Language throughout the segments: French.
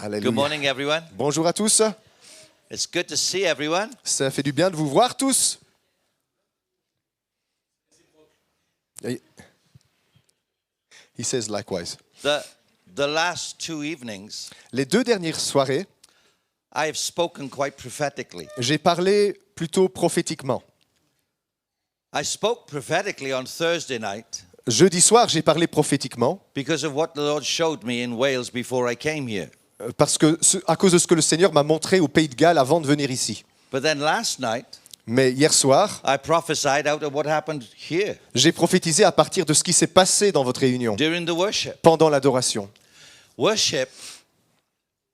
Alléluia. Good morning, everyone. Bonjour à tous. It's good to see everyone. Ça fait du bien de vous voir tous. He says likewise. The last two evenings, Les 2 dernières soirées, I have spoken quite prophetically. j'ai parlé plutôt prophétiquement. I spoke prophetically on Thursday night Jeudi soir, j'ai parlé prophétiquement because of what the Lord showed me in Wales before I came here. parce que à cause de ce que le Seigneur m'a montré au Pays de Galles avant de venir ici. But then last night, Mais hier soir, I prophesied out of what happened here j'ai prophétisé à partir de ce qui s'est passé dans votre réunion during the worship. pendant l'adoration. Worship,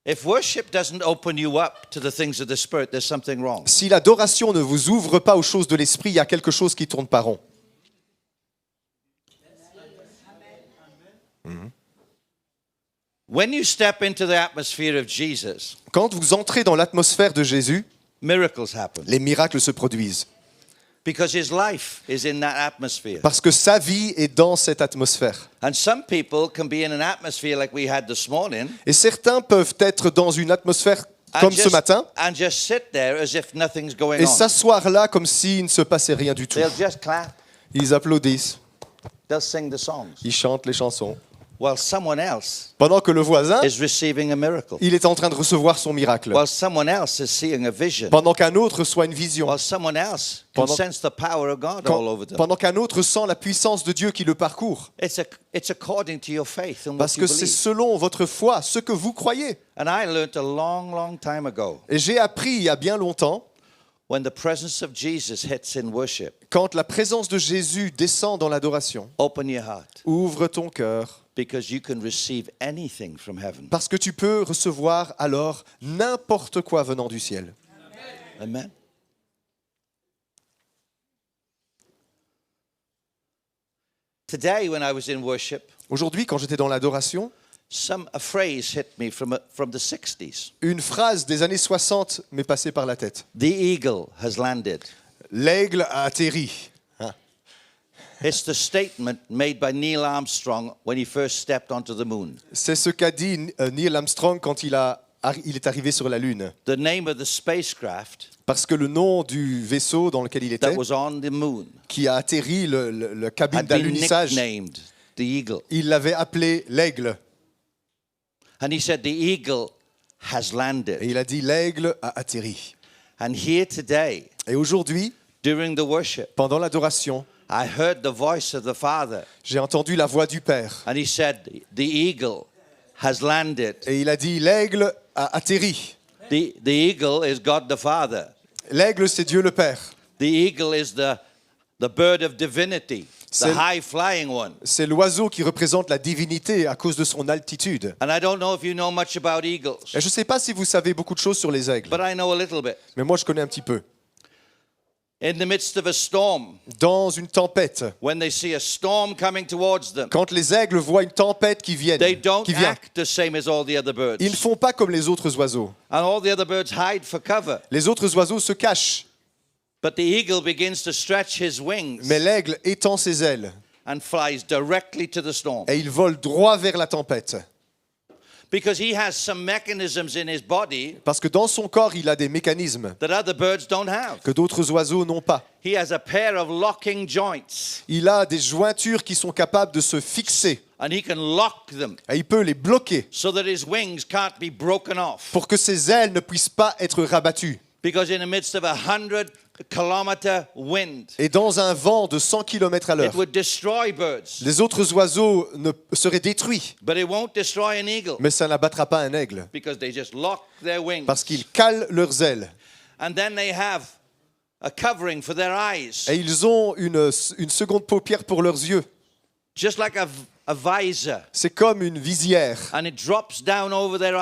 if worship doesn't open you up to the things of the Spirit, there's something wrong. Si l'adoration ne vous ouvre pas aux choses de l'esprit, il y a quelque chose qui tourne pas rond. When you step into the atmosphere of Jesus, Quand vous entrez dans l'atmosphère de Jésus, miracles happen les miracles se produisent. because his life is in that atmosphere. Parce que sa vie est dans cette atmosphère. And some people can be in an atmosphere like we had this morning Et certains peuvent être dans une atmosphère comme ce matin and just sit there as if nothing's going et on. s'asseoir là comme s'il ne se passait rien du tout. They'll just clap, Ils applaudissent, they'll sing the songs, ils chantent les chansons. while someone else Pendant que le voisin, is receiving a miracle, il est en train de recevoir son miracle. while someone else is seeing a vision, Pendant qu'un autre soit une vision. while someone else can Pendant- sense the power of God all over them. Pendant qu'un autre sent la puissance de Dieu qui le parcourt. It's according to your faith and what Parce you que c'est believe. selon votre foi, ce que vous croyez. And I learned a long time ago, Et j'ai appris il y a bien longtemps, when the presence of Jesus hits in worship, quand la présence de Jésus descend dans l'adoration, open your heart, ouvre ton cœur, because you can receive anything from heaven. parce que tu peux recevoir alors n'importe quoi venant du ciel. Amen. Today, when I was in worship, Aujourd'hui, quand j'étais dans l'adoration, a phrase hit me from the 60s. une phrase des années 60 m'est passée par la tête. The eagle has landed. L'aigle a atterri. It's the statement made by Neil Armstrong when he first stepped onto the moon. C'est ce qu'a dit Neil Armstrong quand il est arrivé sur la Lune. The name of the spacecraft Parce que le nom du vaisseau dans lequel il était, that was on the moon qui a atterri le cabine had been d'alunissage, nicknamed the eagle. il l'avait appelé l'aigle. And he said the eagle has Et landed. il a dit l'aigle a atterri. And here today, Et aujourd'hui, during the worship, pendant l'adoration, I heard the voice of the Father. j'ai entendu la voix du Père. And he said, the eagle has landed. Et il a dit l'aigle a atterri. The eagle is God the Father. L'aigle, c'est Dieu le Père. The eagle is the bird of divinity, the C'est- high-flying one. C'est l'oiseau qui représente la divinité à cause de son altitude. And I don't know if you know much about eagles, Et je ne sais pas si vous savez beaucoup de choses sur les aigles, but I know a little bit. mais moi je connais un petit peu. In the midst of a storm, Dans une tempête, when they see a storm coming towards them, quand les aigles voient une tempête qui vient, they don't qui vient, act the same as all the other birds. ils ne font pas comme les autres oiseaux. And all the other birds hide for cover. Les autres oiseaux se cachent, But the eagle begins to stretch his wings mais l'aigle étend ses ailes and flies directly to the storm. et il vole droit vers la tempête. Because he has some mechanisms in his body Parce que dans son corps, il a des mécanismes that other birds don't have. que d'autres oiseaux n'ont pas. He has a pair of locking joints, Il a des jointures qui sont capables de se fixer and he can lock them et il peut les bloquer so that his wings can't be broken off. pour que ses ailes ne puissent pas être rabattues. Because in the midst of a 100-kilometer wind, Et dans un vent de 100 km à it l'heure, would destroy birds, les autres oiseaux seraient détruits, but it won't destroy an eagle mais ça n'abattra pas un aigle because they just lock their wings. parce qu'ils calent leurs ailes. And then they have a covering for their eyes, Et ils ont une seconde paupière pour leurs yeux. just like a visor, C'est comme une visière. and it drops down over their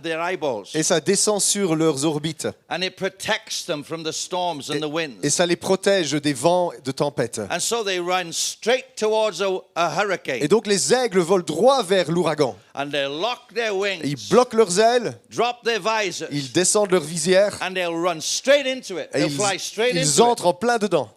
their eyeballs, Et ça descend sur leurs orbites. and it protects them from the storms and the Et winds. ça les protège des vents de tempête. And so they run straight towards a hurricane, Et donc les aigles volent droit vers l'ouragan. and they lock their Et ils wings, bloquent leurs ailes, drop their visors, ils descendent leur visière and they'll run straight into it. et They'll fly straight ils into it. entrent en plein dedans.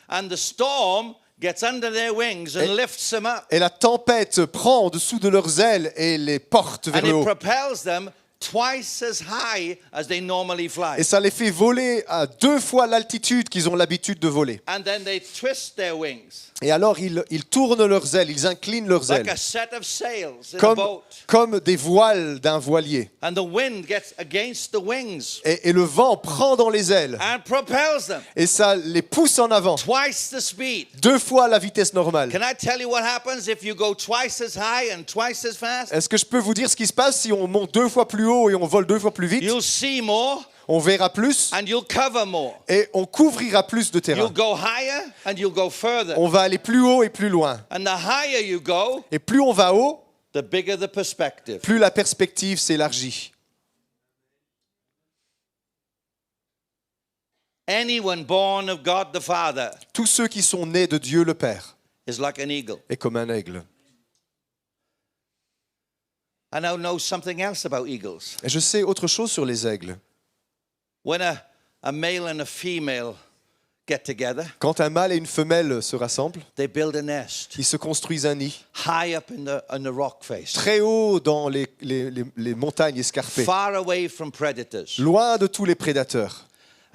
And the storm gets under their wings and lifts them up. Et la tempête prend en dessous de leurs ailes et les porte vers And le it haut. propels them twice as high as they normally fly. Et ça les fait voler à 2 fois l'altitude qu'ils ont l'habitude de voler. And then they twist their wings Et alors ils tournent leurs ailes, ils inclinent leurs like ailes, a set of sails in a boat. comme des voiles d'un voilier. And the wind gets against the wings Et le vent prend dans les ailes and propels them et ça les pousse en avant, twice the speed. 2 fois la vitesse normale. Can I tell you what happens if you go twice as high and twice as fast? Est-ce que je peux vous dire ce qui se passe si on monte 2 fois plus haut et on vole 2 fois plus vite? You'll see more On verra plus and you'll cover more. et on couvrira plus de terrain. You'll go higher and you'll go further. On va aller plus haut et plus loin. And the higher you go, Et plus on va haut, the bigger the perspective. plus la perspective s'élargit. Anyone born of God the Father Tous ceux qui sont nés de Dieu le Père is like an eagle. est comme un aigle. I now know something else about eagles. Et je sais autre chose sur les aigles. When a male and a female get together, Quand un mâle et une femelle se rassemblent, they build a nest ils se construisent un nid high up in the rock face, très haut dans les montagnes escarpées, far away from predators. loin de tous les prédateurs.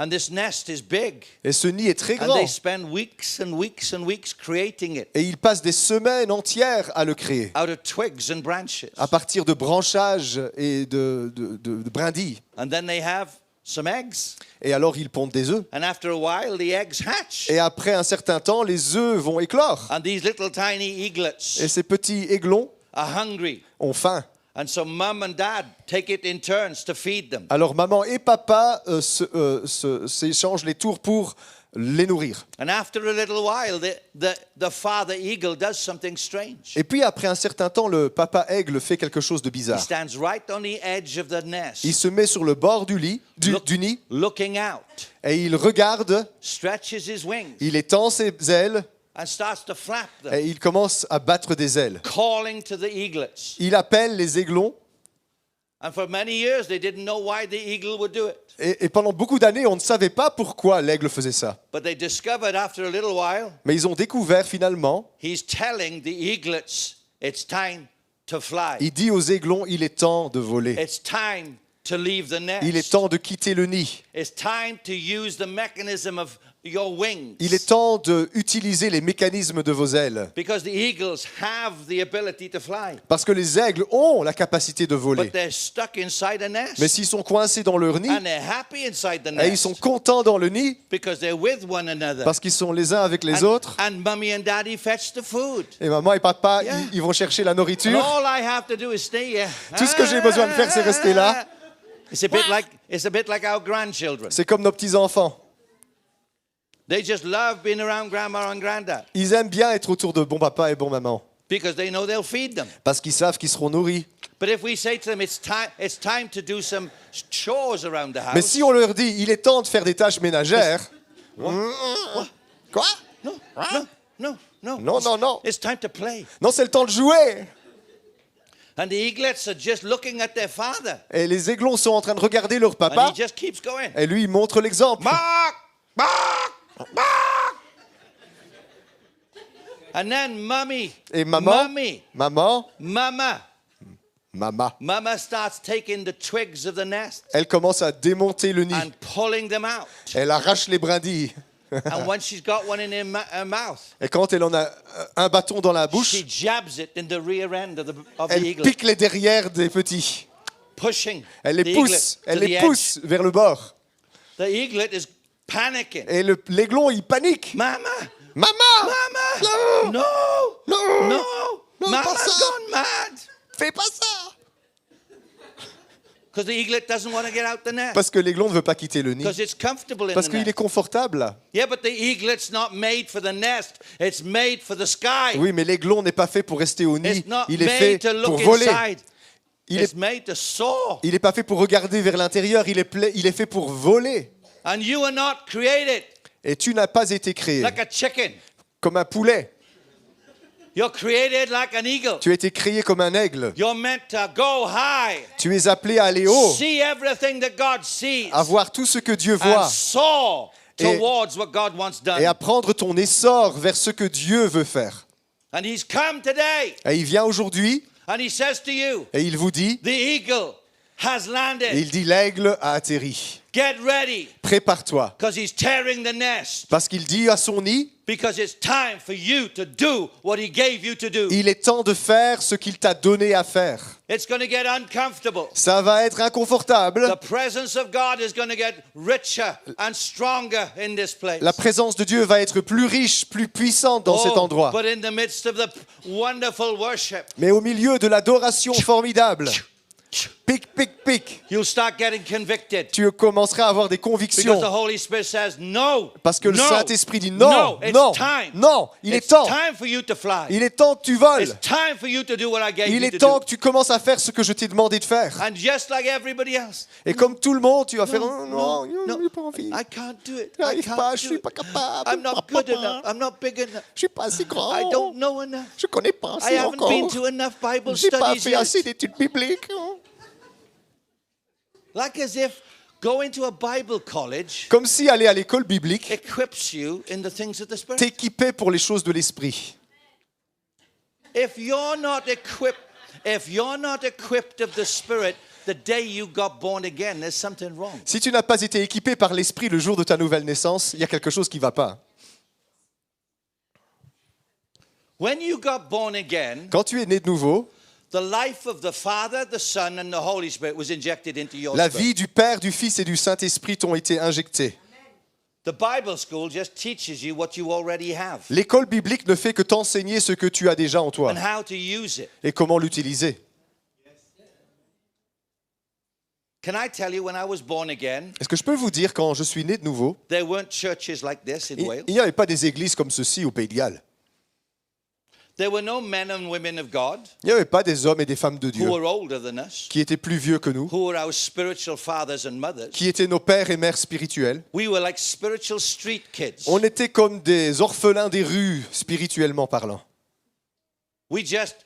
And this nest is big. Et ce nid est très And grand. they spend weeks and weeks and weeks creating it Et ils passent des semaines entières à le créer, out of twigs and branches. à partir de branchages et de brindilles. And then they have some eggs. Et alors ils pondent des œufs. And after a while, the eggs hatch. Et après un certain temps, les œufs vont éclore. And these little tiny eaglets Et ces petits aiglons are hungry. ont faim. And so mom and dad take it in turns to feed them. Alors maman et papa s'échangent les tours pour les nourrir. And after a little while, the father eagle does something strange. Et puis après un certain temps, le papa aigle fait quelque chose de He bizarre. stands right on the edge of the nest, Il se met sur le bord du nid, looking out, et il regarde, stretches his wings, il étend ses ailes, and starts to flap them, et il commence à battre des ailes. calling to the eaglets. Il appelle les aiglons, And for many years, they didn't know why the eagle would do it. et pendant beaucoup d'années, on ne savait pas pourquoi l'aigle faisait ça. But they discovered after a little while, Mais ils ont découvert finalement, he's telling the eaglets, it's time to fly. il dit aux aiglons, il est temps de voler. It's time to leave the nest. Il est temps de quitter le nid. It's time to use the mechanism of your wings. Il est temps d'utiliser les mécanismes de vos ailes. Because the eagles have the ability to fly. Parce que les aigles ont la capacité de voler. But they're stuck inside a nest. Mais s'ils sont coincés dans leur nid, And they're happy inside the et ils nest. sont contents dans le nid, Because they're with one another. parce qu'ils sont les uns avec les autres, And mommy and daddy fetch the food. et maman et papa, Yeah. ils vont chercher la And nourriture. all I have to do is stay here. Tout ce que j'ai besoin de faire, c'est rester là. It's a bit like our grandchildren. C'est comme nos petits-enfants. They just love being around grandma and granddad Ils aiment bien être autour de bon papa et bon maman, because they know they'll feed them. parce qu'ils savent qu'ils seront nourris. But if we say to them, it's time to do some chores around the house. Mais si on leur dit, il est temps de faire des tâches ménagères, quoi? No. Non, non, non. It's time to play. Non, c'est le temps de jouer. And the eaglets are just looking at their father. Et les aiglons sont en train de regarder leur And papa, he just keeps going. et lui, il montre l'exemple. Bark! Bark! Bark! And then Et maman, mama starts taking the twigs of the nest elle commence à démonter le nid. and pulling them out. Elle arrache les brindilles. And when she's got one in her mouth, Et quand elle en a un bâton dans la bouche, she jabs it in the rear end of the elle eagle, pique les derrières des petits. pushing Elle the les eaglet pousse, to elle the les edge. pousse vers le bord. The eaglet is panicking. Et l'aiglon, il panique. Mama! Maman! Mama! Non! No! Non! No! Non, pas Mama's ça. gone mad! Fais pas ça! Because the eaglet doesn't want to get out the nest. Parce que l'aiglon ne veut pas quitter le nid. Because it's comfortable in Parce the qu'il est nest. confortable là. Yeah, but the eaglet's not made for the nest. It's made for the sky. Oui, mais l'aiglon n'est pas fait pour rester au nid. It's not Il est fait made to pour look voler. inside. Il It's est, made to soar. il est pas fait pour regarder vers l'intérieur. Il est fait pour voler. And you are not created Et tu n'as pas été créé like a chicken. comme un poulet. You're created like an eagle. Tu as été créé comme un aigle. You're meant to go high. Tu es appelé à aller haut, See everything that God sees. à voir tout ce que Dieu And voit soar towards what God wants et done. à prendre ton essor vers ce que Dieu veut faire. And he's come today Et il vient aujourd'hui and he says to you, et il vous dit, the eagle has et landed. il dit l'aigle a atterri. Get ready Prépare-toi. because he's tearing the nest. Parce qu'il dit à son nid, Because it's time for you to do what he gave you to do. il est temps de faire ce qu'il t'a donné à faire. It's going to get uncomfortable. Ça va être inconfortable. The presence of God is going to get richer and stronger in this place. La présence de Dieu va être plus riche, plus puissante dans cet endroit. But in the midst of the wonderful worship, Mais au milieu de l'adoration formidable, pic, pic, pic, you'll start getting convicted. tu commenceras à avoir des Because convictions. the Holy Spirit says, no. Parce que le no, Saint-Esprit dit non, it's non, time. non, il est It's temps. time for you to fly. Il est temps que tu voles. It's time for you to do what I gave Il you est to temps do. que tu commences à faire ce que je t'ai demandé de faire. And just like everybody else, Et comme tout le monde, tu vas faire no, non, no, j'ai pas envie. I can't do it. Je I n'arrive pas, can't je do suis it. pas capable. I'm not good enough. I'm not big enough. Je suis pas assez grand. I don't know enough. Je connais pas I assez haven't encore. been to enough Bible J'ai pas studies fait yet. assez d'études bibliques. Like as if going to a Bible college Comme si aller à l'école biblique equips you in the things of the Spirit. t'équipait pour les choses de l'esprit. If you're not equipped of the Spirit the day you got born again, there's something wrong. Si tu n'as pas été équipé par l'esprit le jour de ta nouvelle naissance, il y a quelque chose qui ne va pas. When you got born again, Quand tu es né de nouveau, the life of the Father, the Son, and the Holy Spirit was injected into your la spirit. vie du Père, du Fils et du Saint-Esprit t'ont été injectées. The Bible school just teaches you what you already have L'école biblique ne fait que t'enseigner ce que tu as déjà en toi and how to use it. et comment l'utiliser. Can I tell you, when I was born again, Est-ce que je peux vous dire, quand je suis né de nouveau, there weren't churches like this in Wales. il n'y avait pas des églises comme ceci au Pays de Galles. There were no men and women of God Il n'y avait pas des hommes et des femmes de who Dieu were older than us, qui étaient plus vieux que nous, who were our spiritual fathers and mothers. qui étaient nos pères et mères spirituels. We were like spiritual street kids. On était comme des orphelins des rues, spirituellement parlant. We just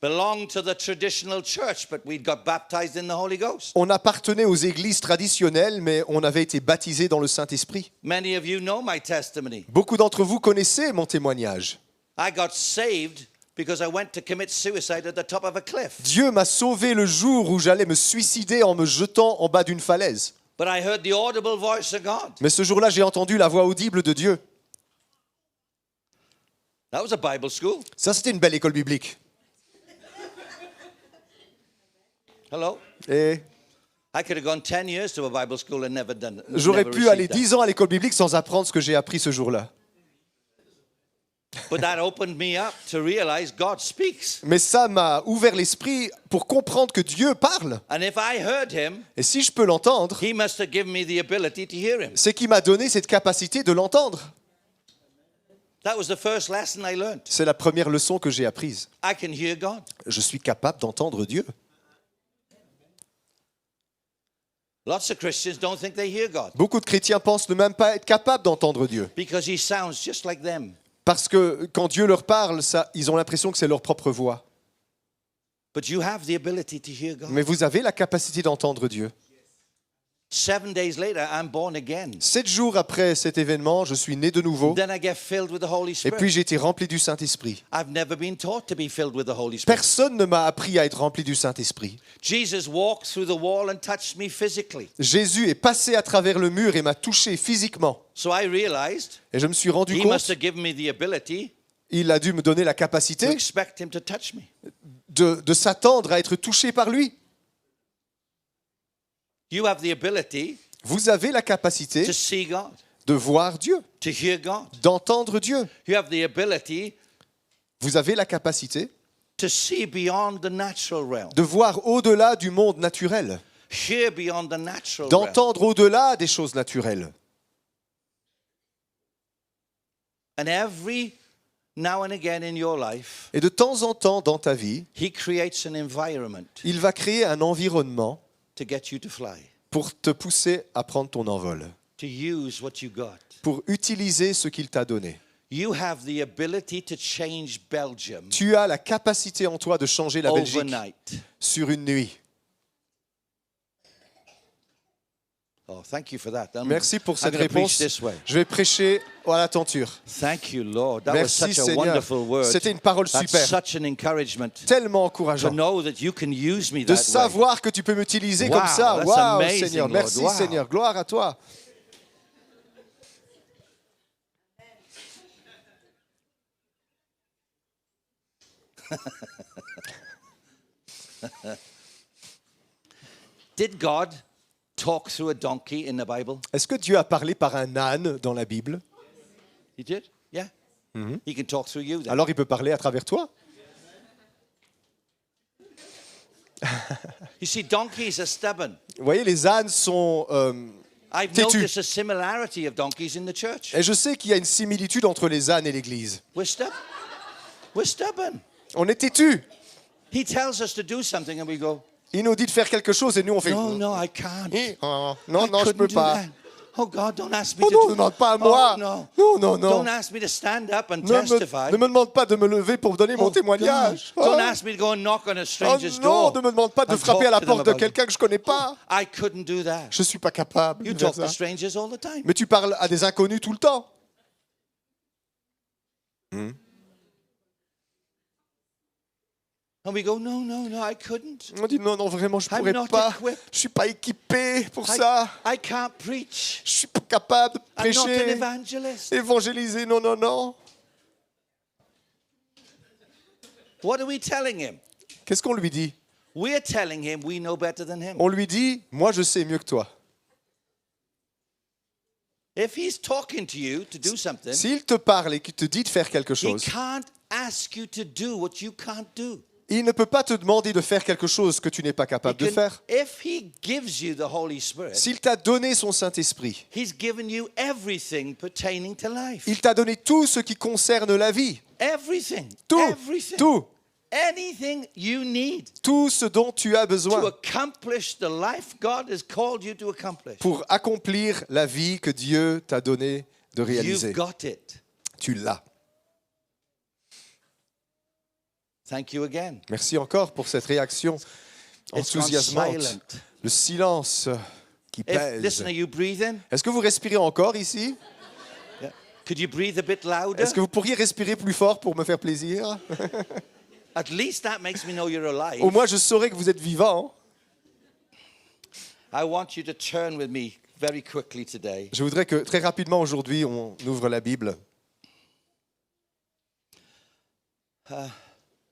belonged to the traditional church, but we got baptized in the Holy Ghost. On appartenait aux églises traditionnelles, mais on avait été baptisés dans le Saint-Esprit. Many of you know my testimony. Beaucoup d'entre vous connaissez mon témoignage. I got saved because I went to commit suicide at the top of a cliff. Dieu m'a sauvé le jour où j'allais me suicider en me jetant en bas d'une falaise. But I heard the audible voice of God. Mais ce jour-là, j'ai entendu la voix audible de Dieu. That was a Bible school. Ça, c'était une belle école biblique. Hello? Et I could have gone 10 years to a Bible school and never done it. j'aurais never pu aller received that. 10 ans à l'école biblique sans apprendre ce que j'ai appris ce jour-là. But that opened me up to realize God speaks. Mais ça m'a ouvert l'esprit pour comprendre que Dieu parle. And if I heard him, Et si je peux l'entendre, he must have given me the ability to hear him. c'est qu'il m'a donné cette capacité de l'entendre. That was the first lesson I learned. C'est la première leçon que j'ai apprise. I can hear God. Je suis capable d'entendre Dieu. Lots of Christians don't think they hear God Beaucoup de chrétiens pensent ne même pas être capables d'entendre Dieu. because he sounds just like them. Parce que quand Dieu leur parle, ça, ils ont l'impression que c'est leur propre voix. But you have the ability to hear God. Mais vous avez la capacité d'entendre Dieu. 7 days later, I'm born again. 7 jours après cet événement, je suis né de nouveau. Then I get filled with the Holy Et Spirit. puis j'ai été rempli du Saint-Esprit. I've never been taught to be filled with the Holy Spirit. Personne ne m'a appris à être rempli du Saint-Esprit. Jesus walked through the wall and touched me physically. Jésus est passé à travers le mur et m'a touché physiquement. So I realized Et je me suis rendu he compte, must have given me the ability il a dû me donner la to capacité expect him to touch me. de s'attendre à être touché par lui. You have the ability Vous avez la capacité to see God, de voir Dieu, to hear God. d'entendre Dieu. You have the ability Vous avez la capacité to see beyond the natural realm, de voir au-delà du monde naturel, hear beyond the natural realm. d'entendre au-delà des choses naturelles. And every now and again in your life, Et de temps en temps dans ta vie, he creates an environment il va créer un environnement to get you to fly, pour te pousser à prendre ton envol, to use what you got. pour utiliser ce qu'il t'a donné. You have the ability to change Belgium Tu as la capacité en toi de changer la Belgique overnight. sur une nuit. Oh, thank you for that. Merci pour cette I'm gonna preach réponse. this way. Je vais prêcher à la tenture. Thank you, Lord. That was Merci such a Seigneur. wonderful word. C'était une parole That's super, such an encouragement tellement to encourageant. know that you can use me De that way. savoir que tu peux m'utiliser Wow, comme ça. that's Waouh, amazing, Seigneur. Lord. Merci Wow. Seigneur. Gloire à toi. Did God talk through a donkey in the Bible? Est-ce que Dieu a parlé par un âne dans la Bible? He did? Yeah. He can talk through you then. Alors il peut parler à travers toi? You see, donkeys are stubborn. Vous voyez, les ânes sont... I've Têtus. noticed a similarity of donkeys in the church. Et je sais qu'il y a une similitude entre les ânes et l'Église. We're stubborn. We're stubborn. On est têtus. He tells us to do something and we go, Il nous dit de faire quelque chose et nous on fait... no, no, I can't. Non, I non, je couldn't peux do pas. that. Oh God, don't ask me Oh to non, do ne demande pas à moi. Oh, no. Non, non, non. Don't ask me to stand up and Ne testify. me demande pas de me lever pour donner mon Oh, témoignage. God. Don't Oh. ask me to go and knock on a Oh stranger's non, door. ne me demande pas de and frapper à la talk to them porte de about it. quelqu'un que je connais pas. I couldn't do that. Je suis pas capable You de faire talk to ça. strangers all the time. Mais tu parles à des inconnus tout le temps. And we go, no, no, no, I couldn't. On dit non, non, vraiment, je I'm pourrais not pas. equipped. Je suis pas équipé pour ça. I can't preach. Je suis pas capable de I'm not an prêcher, evangelist. évangéliser. Non, non, non. What are we telling him? Qu'est-ce qu'on lui dit? We're telling him we know better than him. On lui dit, moi, je sais mieux que toi. If he's talking to you to do something, S'il te parle et qu'il te dit de faire quelque he chose, can't ask you to do what you can't do. il ne peut pas te demander de faire quelque chose que tu n'es pas capable de faire. If he gives you the Holy Spirit, S'il t'a donné son Saint-Esprit, he's given you everything pertaining to life. il t'a donné tout ce qui concerne la vie. Everything. Tout, Everything. tout, Anything you need tout ce dont tu as to besoin accomplish the life God has called you to accomplish. pour accomplir la vie que Dieu t'a donné de You've réaliser. got it. Tu l'as. Thank you again. Merci encore pour cette réaction It's gone enthousiasmante. silent. Le silence qui pèse. Listen, are you breathing? Est-ce que vous respirez encore ici? Yeah. Could you breathe a bit louder? Est-ce que vous pourriez respirer plus fort pour me faire plaisir? At least that makes me know you're alive. Au moins, je saurais que vous êtes vivant. I want you to turn with me very quickly today. Je voudrais que très rapidement aujourd'hui, on ouvre la Bible.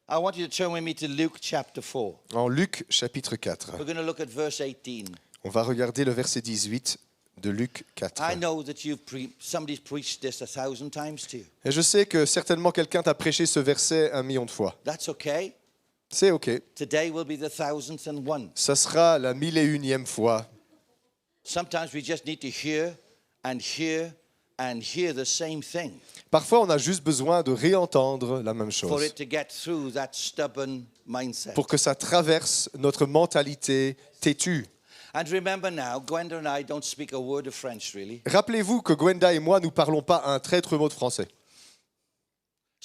I want you to turn with me to Luke chapter 4. En Luc chapitre 4. We're going to look at verse 18. On va regarder le verset 18 de Luc 4. I know that somebody's preached this 1,000 times to you. Et je sais que certainement quelqu'un t'a prêché ce verset 1 million de fois. That's okay. C'est OK. Today will be the 1,001. Ça sera la 1001e fois. Sometimes we just need to hear and hear and hear the same thing Parfois, on a juste besoin de réentendre la même for chose it to get through that stubborn mindset. pour que ça traverse notre mentalité têtue. And remember now, Gwenda and I don't speak a word of French really. Rappelez-vous que Gwenda et moi, nous parlons pas un traître mot de français.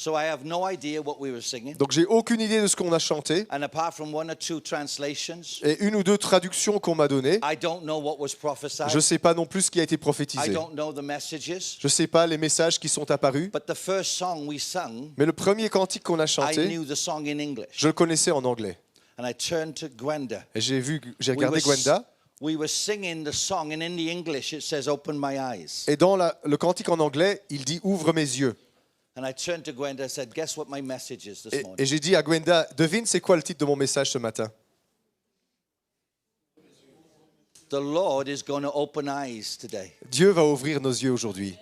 So I have no idea what we were singing. Donc, j'ai aucune idée de ce qu'on a chanté. And apart from one or two translations, Et une ou deux traductions qu'on m'a données, I don't know what was prophesied. je ne sais pas non plus ce qui a été I prophétisé. don't know the messages. Je ne sais pas les messages qui sont apparus. But the first song we sung, Mais le premier cantique qu'on a I chanté, knew the song in English. je le connaissais en anglais. And I turned to Gwenda. Et j'ai regardé Gwenda. We were singing the song, and in the English it says, "Open my eyes." Et dans le cantique en anglais, il dit « Ouvre mes yeux ». And I turned to Gwenda and said, "Guess what my message is this Et morning?" j'ai dit à Gwenda, devine c'est quoi le titre de mon message ce matin? The Lord is going to open eyes today, Dieu va ouvrir nos yeux aujourd'hui.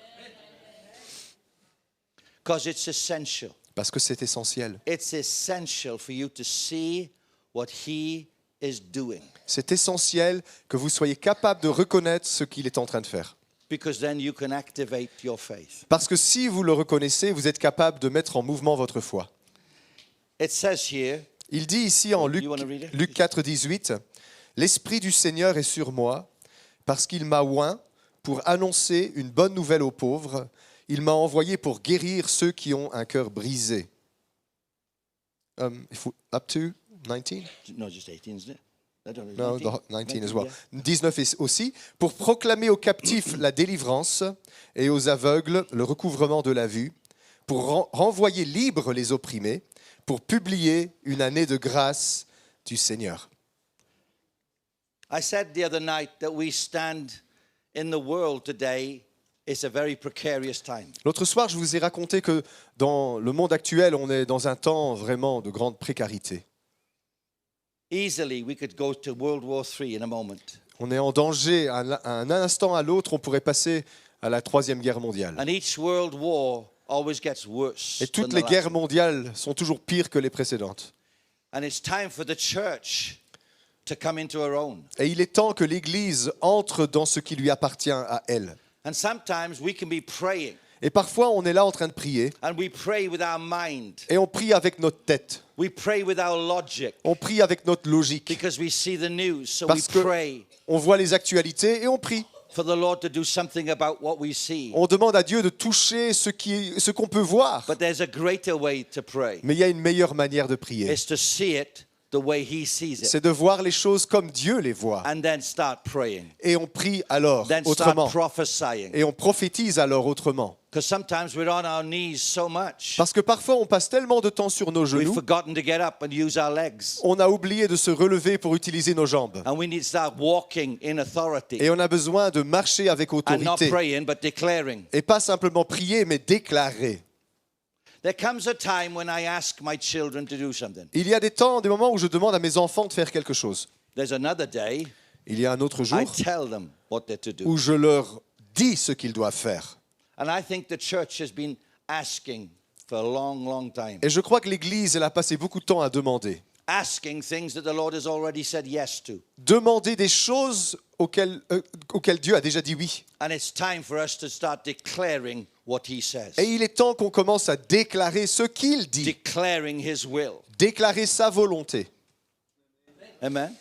because it's essential. Parce que c'est essentiel. It's essential for you to see what He is doing, C'est essentiel que vous soyez capable de reconnaître ce qu'il est en train de faire. because then you can activate your faith. Parce que si vous le reconnaissez, vous êtes capable de mettre en mouvement votre foi. It says here, Il dit ici en Luc, You wanna read it? Luc 4, 18, « L'Esprit du Seigneur est sur moi, parce qu'il m'a oint pour annoncer une bonne nouvelle aux pauvres. Il m'a envoyé pour guérir ceux qui ont un cœur brisé. » Up to 19? no, just 18, isn't it? No, 19 as well. 19 aussi, pour proclamer aux captifs la délivrance et aux aveugles le recouvrement de la vue, pour renvoyer libres les opprimés, pour publier une année de grâce du Seigneur. I said the other night that we stand in the world today. It's a very precarious time. L'autre soir, je vous ai raconté que dans le monde actuel, on est dans un temps vraiment de grande précarité. Easily, we could go to World War III in a moment. On est en danger, à un instant à l'autre, on pourrait passer à la Troisième Guerre mondiale. And each world war always gets worse. Et toutes than les the guerres last. mondiales sont toujours pires que les précédentes. And it's time for the church to come into her own. Et il est temps que l'Église entre dans ce qui lui appartient à elle. And sometimes we can be praying, Et parfois, on est là en train de prier, and we pray with our mind. et on prie avec notre tête, We pray with our logic on prie avec notre logique, because we see the news. So parce we pray qu'on voit les actualités et on prie. for the Lord to do something about what we see. On demande à Dieu de toucher ce qu'on peut voir. But there's a greater way to pray. Mais il y a une meilleure manière de prier. It's to see it the way He sees it. C'est de voir les choses comme Dieu les voit. And then start praying. Et on prie alors Then autrement. start prophesying. Et on prophétise alors autrement. Because sometimes we're on our knees so much, Parce que parfois, on passe tellement de temps sur nos we've genoux, forgotten to get up and use our legs. on a oublié de se relever pour utiliser nos jambes. And we need to start walking in authority. Et on a besoin de marcher avec And not autorité. praying, but declaring. Et pas simplement prier, mais déclarer. There comes a time when I ask my children to do something. Il y a des moments où je demande à mes enfants de faire quelque chose. There's another day Il y a un autre I jour tell them what they're to do. où je leur dis ce qu'ils doivent faire. And I think the church has been asking for a long, long time. Et je crois que l'Église, elle a passé beaucoup de temps à demander. Asking things that the Lord has already said yes to. Demander des choses auxquelles Dieu a déjà dit oui. And it's time for us to start declaring what He says. Et il est temps qu'on commence à déclarer ce qu'il dit, Declaring His will. déclarer sa volonté. Amen.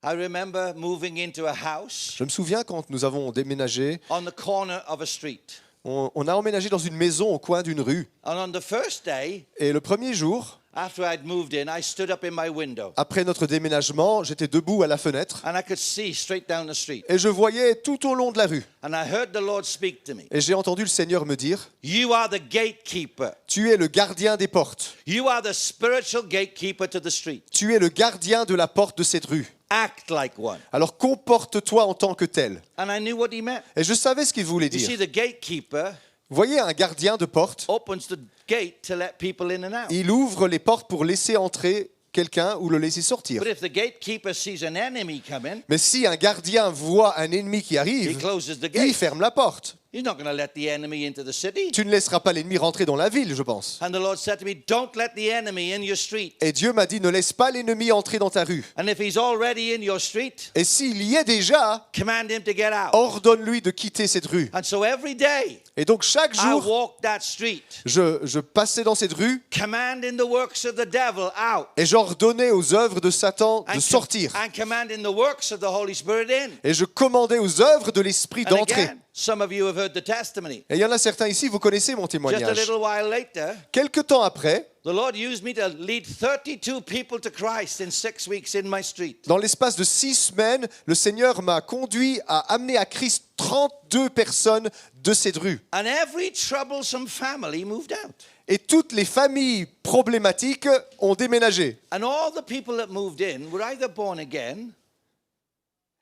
I remember moving into a house Je me souviens quand nous avons déménagé, on the corner of a street. on a emménagé dans une maison au coin d'une rue. And on the first day, Et le premier jour, after I'd moved in, I stood up in my window après notre déménagement, j'étais debout à la fenêtre and I could see straight down the street. et je voyais tout au long de la rue. And I heard the Lord speak to me. Et j'ai entendu le Seigneur me dire, You are the gatekeeper. tu es le gardien des portes. You are the spiritual gatekeeper to the street. Tu es le gardien de la porte de cette rue. Act like one. Alors comporte-toi en tant que tel. And I knew what he meant. Et je savais ce qu'il voulait You see, dire. the gatekeeper Vous voyez, un gardien de porte, opens the gate to let people in and out. il ouvre les portes pour laisser entrer quelqu'un ou le laisser sortir. But if the gatekeeper sees an enemy coming, Mais si un gardien voit un ennemi qui he arrive, closes the il gate. ferme la porte. He's not going to let the enemy into the city. Tu ne laisseras pas l'ennemi rentrer dans la ville, je pense. And the Lord said to me, don't let the enemy in your street. Et Dieu m'a dit, ne laisse pas l'ennemi entrer dans ta rue. And if he's already in your street, Et s'il y est déjà, command him to get out. ordonne-lui de quitter cette rue. And so every day, Et donc chaque I jour, walk that street, je passais dans cette rue commanding the works of the devil out. et j'ordonnais aux œuvres de Satan de sortir. And commanding the works of the Holy Spirit in. Et je commandais aux œuvres de l'Esprit And d'entrer. again, some of you have heard the testimony. Et il y en a certains ici, vous connaissez mon Just a témoignage. little while later, Quelque temps après, the Lord used me to lead 32 people to Christ in 6 weeks in my street. dans l'espace de 6 semaines, le Seigneur m'a conduit à amener à Christ 32 personnes de cette rue. And every troublesome family moved out. Et toutes les familles problématiques ont déménagé. And all the people that moved in were either born again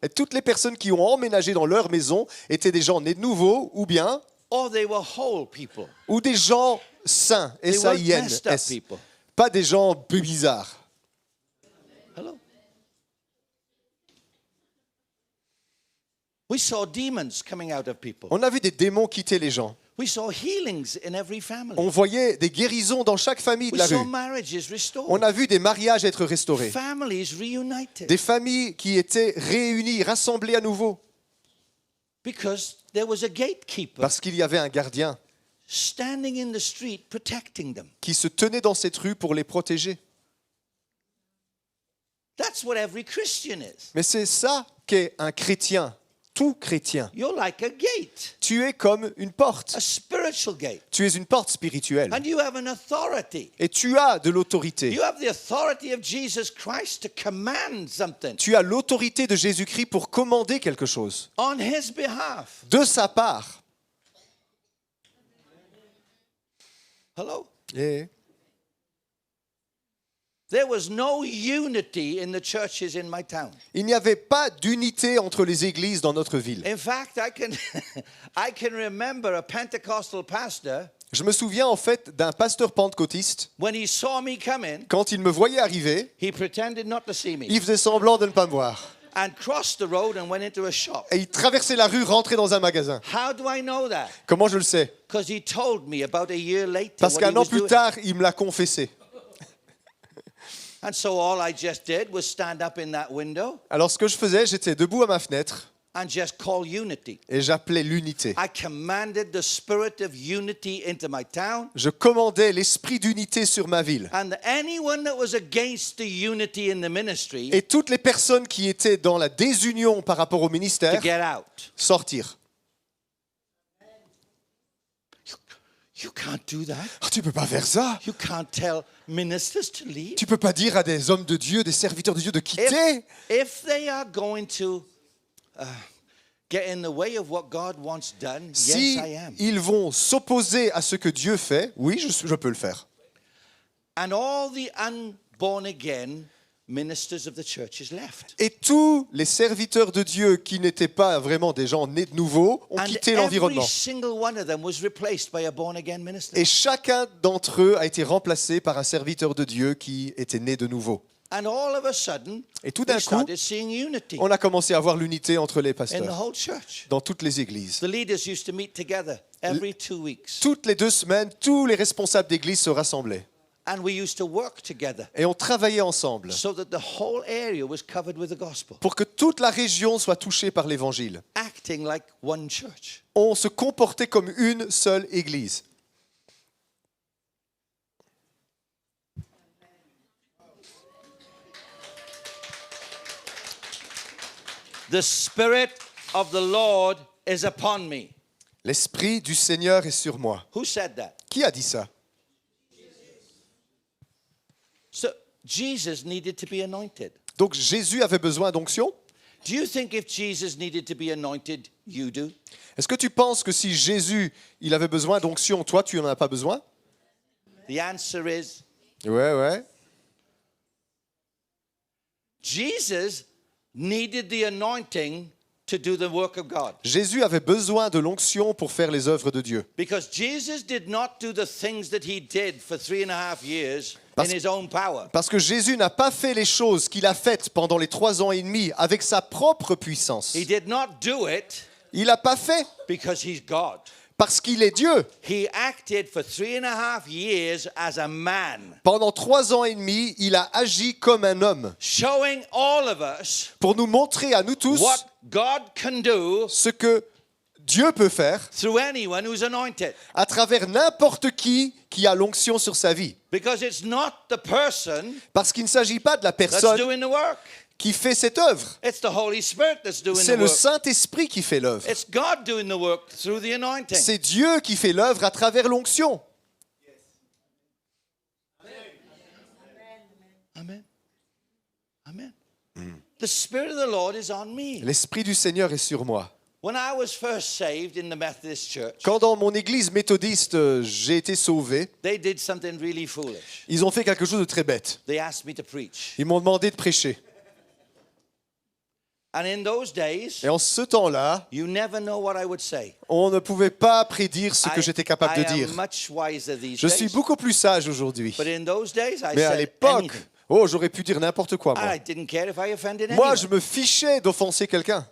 Et toutes les personnes qui ont emménagé dans leur maison étaient des gens nés de nouveau or they were whole people. ou des gens sains, They weren't messed up S-A-I-N-S. people. Pas des gens bizarres. Hello? We saw demons coming out of people. On a vu des démons quitter les gens. We saw healings in every family. On voyait des guérisons dans chaque famille de We la saw rue. marriages restored. On a vu des mariages être restaurés. Families reunited. Des familles qui étaient réunies, rassemblées à nouveau. Because there was a gatekeeper Parce qu'il y avait un gardien standing in the street protecting them. qui se tenait dans cette rue pour les protéger. That's what every Christian is. Mais c'est ça qu'est un chrétien. tout chrétien. You're like a gate, Tu es comme une porte. a spiritual gate. Tu es une porte spirituelle. And you have an authority. Et tu as de l'autorité. You have the authority of Jesus Christ to command something Tu as l'autorité de Jésus-Christ pour commander quelque chose. on his behalf. De sa part. Hello? Et There was no unity in the churches in my town. il n'y avait pas d'unité entre les églises dans notre ville. In fact, I can remember a Pentecostal pastor, Je me souviens en fait d'un pasteur pentecôtiste, when he saw me come in, quand il me voyait arriver, he pretended not to see me il faisait semblant de ne pas me voir. and crossed the road and went into a shop. Et il traversait la rue, rentrait dans un magasin. How do I know that? Comment je le sais? Because he told me about a year later Parce what he qu'un an was plus doing. tard, il me l'a confessé. And so all I just did was stand up in that window Alors ce que je faisais, j'étais debout à ma fenêtre and just call unity. et j'appelais l'unité. I commanded the spirit of unity into my town. Je commandais l'esprit d'unité sur ma ville. And anyone that was against the unity in the ministry Et toutes les personnes qui étaient dans la désunion par rapport au to ministère, get out. sortir. You can't do that. Oh, tu peux pas faire ça. You can't tell ministers to leave. Tu peux pas dire à des hommes de Dieu, des serviteurs de Dieu de quitter. If they are going to get in the way of what God wants done, Si yes, I am. ils vont s'opposer à ce que Dieu fait, oui, je peux le faire. And all the unborn again ministers of the churches left. Et tous les serviteurs de Dieu qui n'étaient pas vraiment des gens nés de nouveau ont And quitté every l'environnement. single one of them was replaced by a born again minister. Et chacun d'entre eux a été remplacé par un serviteur de Dieu qui était né de nouveau. And all of a sudden, Et tout we d'un coup, started seeing unity on a commencé à voir l'unité entre les in the pasteurs whole church. dans toutes les églises. The leaders used to meet together every 2 weeks. Toutes les 2 semaines, tous les responsables d'église se rassemblaient. And we used to work together Et on travaillait ensemble so that the whole area was covered with the gospel, pour que toute la région soit touchée par l'évangile. acting like one church. On se comportait comme une seule église. The Spirit of the Lord is upon me. L'Esprit du Seigneur est sur moi. Who said that? Qui a dit ça? So Jesus needed to be anointed. Donc Jésus avait besoin d'onction? Do you think if Jesus needed to be anointed, you do? Est-ce que tu penses que si Jésus il avait besoin d'onction, toi tu n'en as pas besoin? The answer is Ouais. Jesus needed the anointing to do the work of God. Jésus avait besoin de l'onction pour faire les œuvres de Dieu. Because Jesus did not do the things that he did for 3.5 years Parce- in his own power. Parce que Jésus n'a pas fait les choses qu'il a faites pendant les 3 ans et demi avec sa propre puissance. He did not do it Il n'a pas fait because he's God. parce qu'il est Dieu. He acted for 3.5 years as a man, Pendant 3 ans et demi, il a agi comme un homme showing all of us pour nous montrer à nous tous what God can do ce que Dieu peut faire through anyone who's anointed. à travers n'importe qui a l'onction sur sa vie. Because it's not the person Parce qu'il ne s'agit pas de la that's personne doing the work. qui fait cette œuvre. It's the Holy Spirit that's doing C'est the le work. Saint-Esprit qui fait l'œuvre. It's God doing the work through the anointing. C'est Dieu qui fait l'œuvre à travers l'onction. Amen. Amen. The Spirit of the Lord is on me. L'Esprit du Seigneur est sur moi. When I was first saved in the Methodist Church, Quand dans mon église méthodiste, j'ai été sauvé, they did something really foolish. ils ont fait quelque chose de très bête. They asked me to preach. Ils m'ont demandé de prêcher. And in those days, Et en ce temps-là, you never know what I would say. on ne pouvait pas prédire ce que j'étais capable de I dire. am much wiser these Je suis days. beaucoup plus sage aujourd'hui. But in those days, I Mais à said l'époque, anything. j'aurais pu dire n'importe quoi, moi. I didn't care if I offended Moi, anyone. je me fichais d'offenser quelqu'un.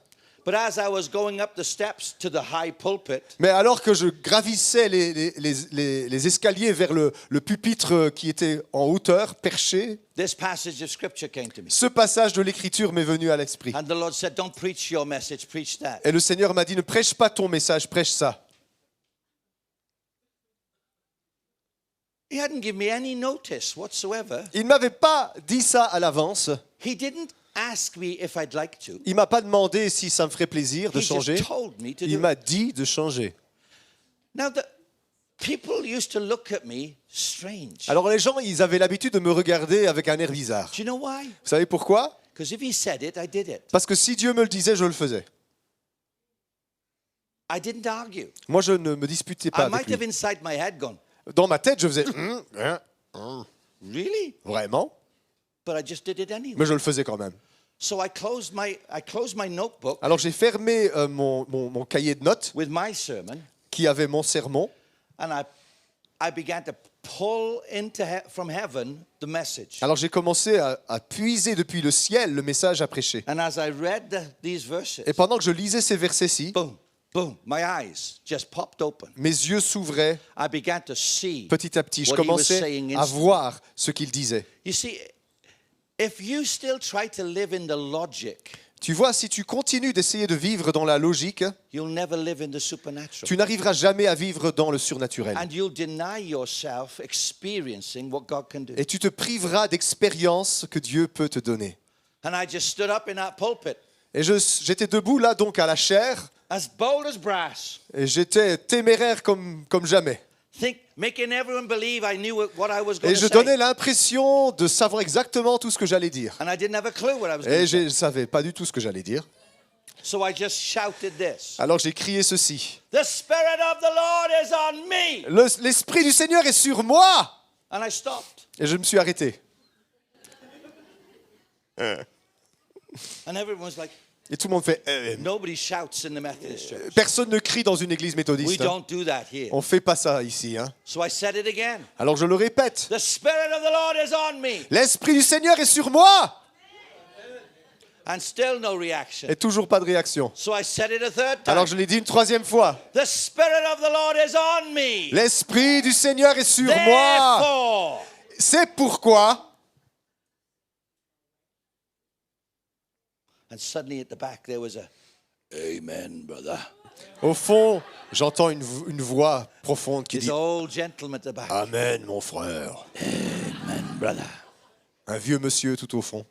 But as I was going up the steps to the high pulpit, Mais alors que je gravissais les escaliers vers le pupitre qui était en hauteur, perché, this passage of scripture came to me. ce passage de l'Écriture m'est venu à l'esprit. And the Lord said, don't preach your message, preach that. Et le Seigneur m'a dit, ne prêche pas ton message, prêche ça. He hadn't given me any notice whatsoever. Il ne m'avait pas dit ça à l'avance. He didn't ask me if I'd like to. Il m'a pas demandé si ça me ferait plaisir de He changer. just told me to Il do m'a it. dit de changer. Now, the people used to look at me strange. Alors les gens, ils avaient l'habitude de me regarder avec un air bizarre. Do you know why? Vous savez pourquoi? Because if he said it, I did it. Parce que si Dieu me le disait, je le faisais. I didn't argue. Moi, je ne me disputais I pas might avec have lui. inside my head gone, Dans ma tête, je faisais really? vraiment, But I just did it anyway. mais je le faisais quand même. So I closed my notebook Alors j'ai fermé mon cahier de notes with my sermon, qui avait mon sermon and I began to pull from heaven the message. Alors j'ai commencé à puiser depuis le ciel le message à prêcher. And as I read these verses, Et pendant que je lisais ces versets-ci, boom, boom, my eyes just popped open. mes yeux s'ouvraient I began to see petit à petit. Je what he was commençais saying à instantly. voir ce qu'il disait. You see, if you still try to live in the logic, Tu vois, si tu continues d'essayer de vivre dans la logique, you'll never live in the supernatural. tu n'arriveras jamais à vivre dans le surnaturel. And you'll deny yourself experiencing what God can do. Et tu te priveras d'expériences que Dieu peut te donner. And I just stood up in that pulpit, Et j'étais debout là, donc à la chaire, as bold as brass, et j'étais téméraire comme jamais. making everyone believe I knew what I was going Et to je say. donnais l'impression de savoir exactement tout ce que j'allais dire. And I didn't have a clue what I was going Et to je say. ne savais pas du tout ce que j'allais dire. So I just shouted this. Alors j'ai crié ceci. The Spirit of the Lord is on me. L'Esprit du Seigneur est sur moi. And I stopped. Et je me suis arrêté. And everyone was like, Et tout le monde fait... nobody shouts in the Methodist church. Personne ne crie dans une église We méthodiste. Hein. don't do that here. On ne fait pas ça ici. Hein. So I said it again. Alors je le répète. The Spirit of the Lord is on me. L'Esprit du Seigneur est sur moi. And still no reaction. Et toujours pas de réaction. So I said it a third time. Alors je l'ai dit une troisième fois. The Spirit of the Lord is on me. L'Esprit du Seigneur est sur moi. Therefore. C'est pourquoi... And suddenly at the back there was a, Amen, brother. Au fond, j'entends une voix profonde qui This dit old gentleman at the back. Amen, mon frère. Amen, brother. Un vieux monsieur tout au fond.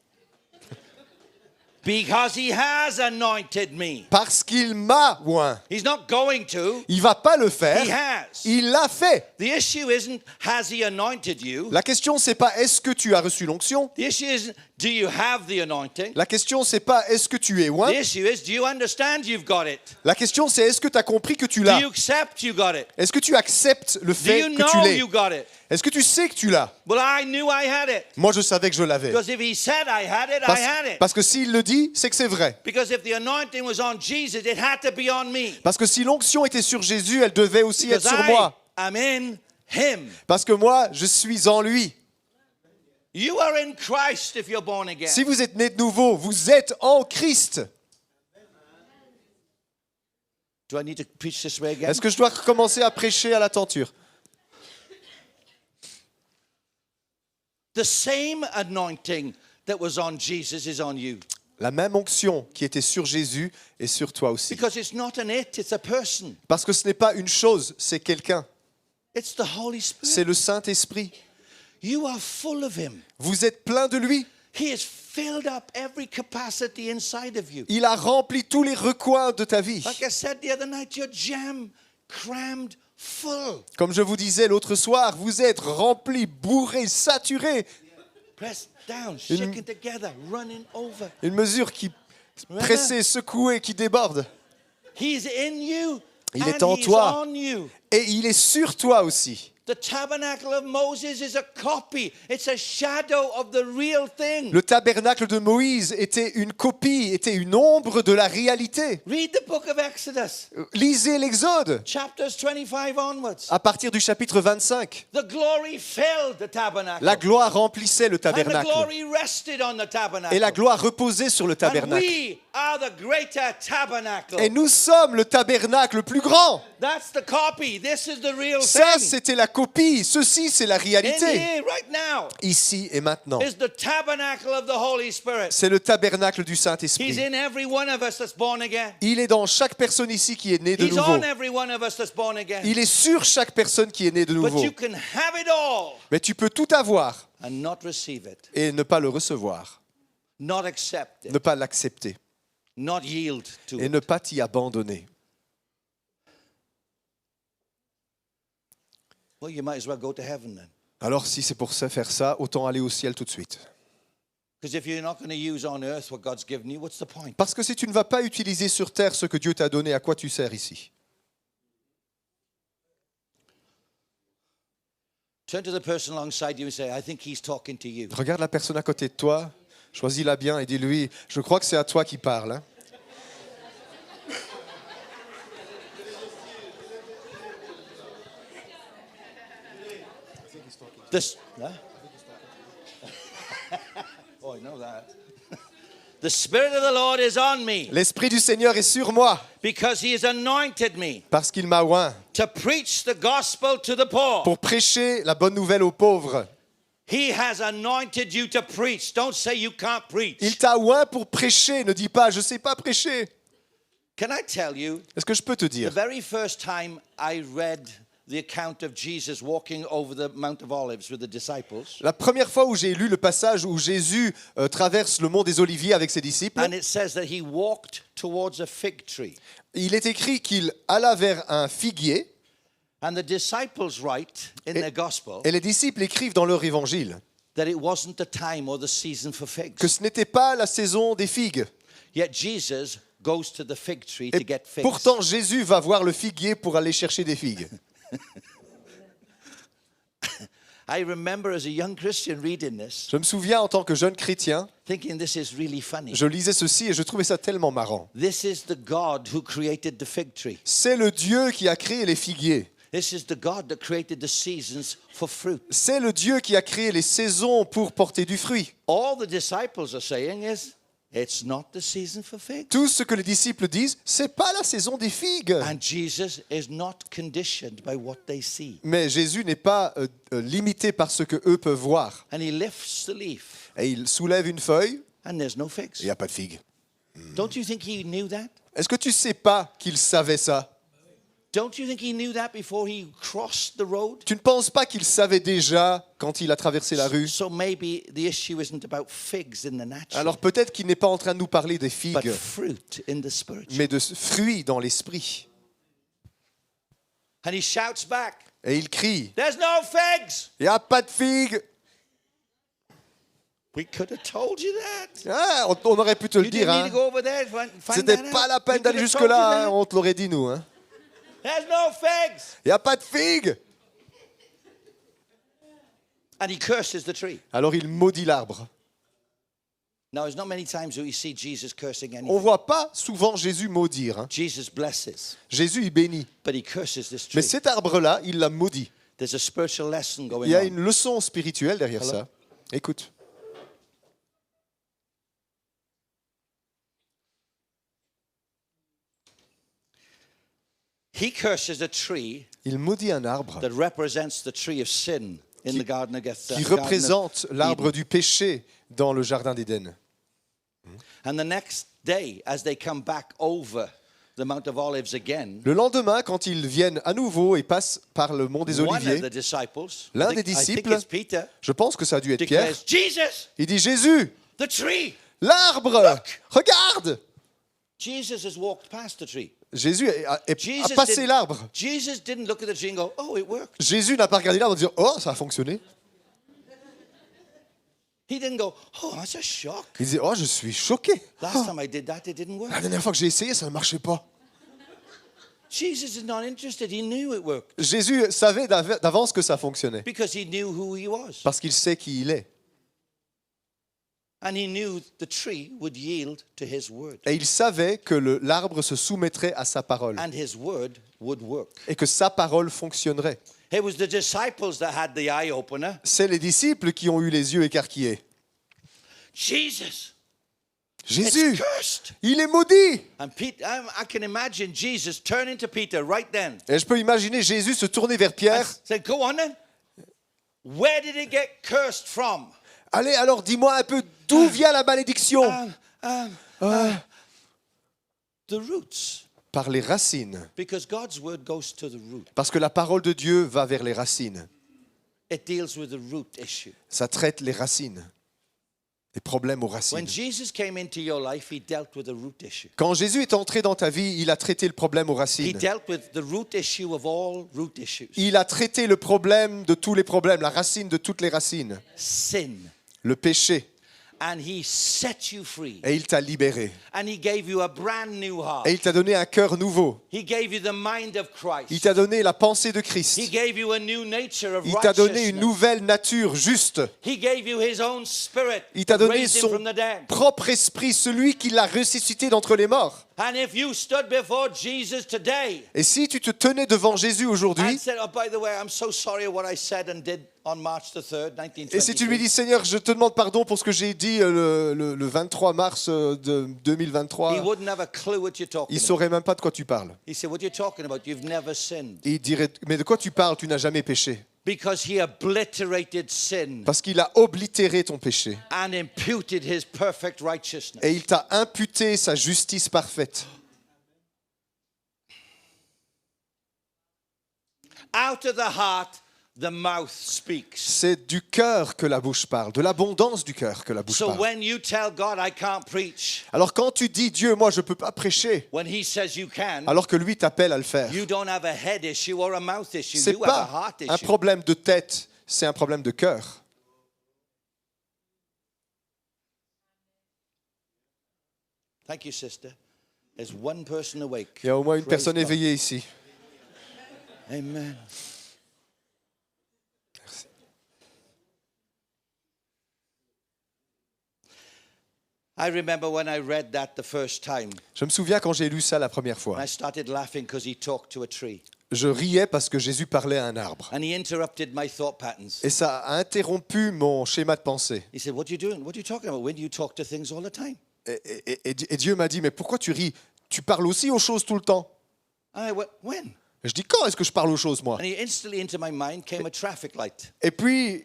Because he has anointed me. Parce qu'il m'a oint. He's not going to. Il va pas le faire. He has. Il l'a fait. The issue isn't, has he anointed you? La question, c'est pas est-ce que tu as reçu l'onction. The issue isn't, do you have the anointing? La question, c'est pas est-ce que tu es oint. The issue is, do you understand you've got it? La question, c'est est-ce que tu as compris que tu Do l'as. you accept you got it? Est-ce que tu acceptes le Do fait you que tu know l'aies. you got it? Est-ce que tu sais que tu l'as. Well, I knew I had it. Moi, je savais que je l'avais. Because if he said I had it, I had it. Parce que s'il le dit, c'est que c'est vrai. Because if the anointing was on Jesus, it had to be on me. Parce que si l'onction était sur Jésus, elle devait aussi être Because sur moi. I'm in him. Parce que moi, je suis en lui. You are in Christ if you're born again. Si vous êtes né de nouveau, vous êtes en Christ. Do I need to preach this way again? Est-ce que je dois recommencer à prêcher à la tenture? The same anointing that was on Jesus is on you. La même onction qui était sur Jésus est sur toi aussi. Because it's not an it, it's a person. Parce que ce n'est pas une chose, c'est quelqu'un. It's the Holy Spirit. C'est le Saint-Esprit. You are full of him. Vous êtes plein de lui. He has filled up every capacity inside of you. Il a rempli tous les recoins de ta vie. Like I said the other night, you're jam crammed full. Comme je vous disais l'autre soir, vous êtes remplis, bourrés, saturés. Pressed down, shaken together, running over. Une mesure qui pressée, secouée, qui déborde. He's in you. Il and est en he's toi. on you. Et il est sur toi aussi. The tabernacle of Moses is a copy. It's a shadow of the real thing. Le tabernacle de Moïse était une copie, était une ombre de la réalité. Read the book of Exodus, Lisez l'Exode chapters 25 onwards. à partir du chapitre 25. The glory filled the tabernacle. La gloire remplissait le And the tabernacle. glory rested on the tabernacle. Et la gloire reposait sur le And tabernacle. we are the greater tabernacle. Et nous sommes le tabernacle le plus grand. That's the copy. This is the real Ça, thing. c'était la copie. Ceci, c'est la In réalité. here, right now, Ici et maintenant. is the tabernacle of the Holy Spirit. C'est le tabernacle du He's Saint-Esprit. in every one of us that's born again. Il est dans chaque personne ici qui est née de He's nouveau. on every one of us that's born again. Il est sur chaque personne qui est née de But nouveau. you can have it all Mais tu peux tout avoir and not receive it. et ne pas le recevoir. not accept ne it, pas l'accepter not yield to et it. ne pas t'y abandonner. Well, you might as well go to heaven then. Alors si c'est pour ça faire ça, autant aller au ciel tout de suite. Because if you're not going to use on earth what God's given you, what's the point? Parce que si tu ne vas pas utiliser sur terre ce que Dieu t'a donné, à quoi tu sers ici? Turn to the person alongside you and say, I think he's talking to you. Regarde la personne à côté de toi, choisis-la bien et dis-lui, je crois que c'est à toi qui parle. Hein. This, huh? Oh, I know that. The Spirit of the Lord is on me L'Esprit du Seigneur est sur moi because he has anointed me parce qu'il m'a oint to preach the gospel to the poor. pour prêcher la bonne nouvelle aux pauvres. He has anointed you to preach. Don't say you can't preach. Il t'a oint pour prêcher, ne dis pas je ne sais pas prêcher. Can I tell you, Est-ce que je peux te the dire, very first time I read the account of Jesus walking over the Mount of Olives with the disciples, la première fois où j'ai lu le passage où Jésus traverse le mont des Oliviers avec ses disciples, and it says that he walked towards a fig tree. il est écrit qu'il alla vers un figuier And the disciples write in their gospel et les disciples écrivent dans leur évangile that it wasn't the time or the season for figs. que ce n'était pas la saison des figues. Yet Jesus goes to the fig tree to Et get figs. pourtant Jésus va voir le figuier pour aller chercher des figues. I remember as a young Christian reading this, Je me souviens en tant que jeune chrétien, thinking this is really funny. je lisais ceci et je trouvais ça tellement marrant. This is the God who created the fig tree. C'est le Dieu qui a créé les figuiers. This is the God that created the seasons for fruit. C'est le Dieu qui a créé les saisons pour porter du fruit. All the disciples are saying is, it's not the season for figs. Tout ce que les disciples disent, c'est pas la saison des figues. And Jesus is not conditioned by what they see. Mais Jésus n'est pas limité par ce que eux peuvent voir. And he lifts the leaf, Et il soulève une feuille, and there's no et il figs. n'y a pas de figues. Don't you think he knew that? Est-ce que tu sais pas qu'il savait ça? Don't you think he knew that before he crossed the road? Tu ne penses pas qu'il savait déjà quand il a traversé la rue? So maybe the issue isn't about figs in the natural, Alors peut-être qu'il n'est pas en train de nous parler des but figues, fruit in the spiritual. mais de fruits dans l'esprit. And he shouts back, Et il crie, there's no figs! il n'y a pas de figues. We could have told you that. Ah, on aurait pu te le You dire. didn't need Hein. to go over there and find C'était that pas out. la We peine could d'aller have told you jusque-là, hein, that. on te l'aurait dit nous. Hein. There's no figs! Il n'y a pas de figues. And he curses the tree. Alors il maudit l'arbre. Now, there's not many times that we see Jesus cursing On ne anything. voit pas souvent Jésus maudire. Hein. Jesus blesses, Jésus, il bénit. but he curses this Mais tree. cet arbre-là, il l'a maudit. There's a spiritual lesson Il going y a on. une leçon spirituelle derrière Hello? ça. Écoute. He curses a tree Il maudit un arbre that represents the tree of sin in the Garden of qui Gethsemane. représente l'arbre du péché dans le Jardin d'Éden. And the next day, as they come back over the Mount of Olives again, Le lendemain, quand ils viennent à nouveau et passent par le mont des one of Oliviers, the disciples, l'un I des think disciples, it's Peter, je pense que ça a dû être Pierre, declares, Jesus, il dit Jésus, the tree. l'arbre, regarde. Jesus has walked past the tree. Jésus a Jesus passé did- l'arbre. Jesus didn't look at the tree and go, oh, it worked. Jésus n'a pas regardé l'arbre et dit oh, ça a fonctionné. He didn't go, oh, that's a shock. Il dit oh, je suis choqué. Last time I did that, it didn't work. La dernière fois que j'ai essayé, ça ne marchait pas. Jesus is not interested. He knew it worked Jésus savait d'avance que ça fonctionnait because he knew who he was. parce qu'il sait qui il est. And he knew the tree would yield to his word. Et il savait que l'arbre se soumettrait à sa parole And his word would work. et que sa parole fonctionnerait. It was the disciples that had the eye opener. C'est les disciples qui ont eu les yeux écarquillés. Jesus, Jésus, it's cursed. il est maudit. And Peter, I can imagine Jesus turning to Peter right then. Et je peux imaginer Jésus se tourner vers And Pierre. say, go on then. Where did it get cursed from? Allez, alors dis-moi un peu d'où vient la malédiction. The roots. Par les racines. Because God's word goes to the root. Parce que la parole de Dieu va vers les racines. It deals with the root issue. Ça traite les racines. les problèmes aux When racines. Jesus came into your life, he dealt with the root issue. Quand Jésus est entré dans ta vie, il a traité le problème aux He racines. dealt with the root issue of all root issues. Il a traité le problème de tous les problèmes, la racine de toutes les racines, Sin. le péché. And he set you free. Et il t'a libéré. And he gave you a brand new heart. Et il t'a donné un cœur nouveau. He gave you the mind of Il Christ. t'a donné la pensée de He Christ. gave you a new nature of Il t'a donné une righteousness. nouvelle nature juste. He gave you his own spirit. Il t'a that donné raised him son from the dead. propre esprit, celui qui l'a ressuscité d'entre les morts. And if you stood before Jesus today Et si tu te tenais devant Jésus and aujourd'hui, said, oh, by the way, I'm so sorry what I said and did on March the 3rd, et si tu lui 1923. dis, Seigneur, je te demande pardon pour ce que j'ai dit le 23 mars de He 2023, wouldn't have a clue what you're talking il ne about. saurait même pas de quoi tu parles. He said, what are you talking about? You've never sinned. Et il dirait, mais de quoi tu parles? Tu n'as jamais péché. Because he obliterated sin Parce qu'il a oblitéré ton péché. and imputed his perfect righteousness. Et il t'a imputé sa justice parfaite. Out of the heart, the mouth speaks. C'est du cœur que la bouche parle, de l'abondance du cœur que la bouche So parle. when you tell God, I can't preach, Alors quand tu dis, Dieu, moi je ne peux pas prêcher, when he says you can, alors que lui t'appelle à le faire, you don't have a head issue or a mouth issue. c'est You have a pas heart un issue. problème de tête, c'est un problème de cœur. Thank you, sister. There's one person awake. Il y a au moins une Praise personne God. éveillée ici. Amen. I remember when I read that the first time, Je me souviens quand j'ai lu ça la première fois. I started laughing because he talked to a tree. Je riais parce que Jésus parlait à un arbre. And he interrupted my thought patterns. Et ça a interrompu mon schéma de pensée. He said, what are you doing? What are you talking about? When do you talk to things all the time? Et Dieu m'a dit, mais pourquoi tu ris? Tu parles aussi aux choses tout le temps. And I went, when? Et je dis, quand est-ce que je parle aux choses, moi? And he instantly into my mind came a traffic light. Et puis,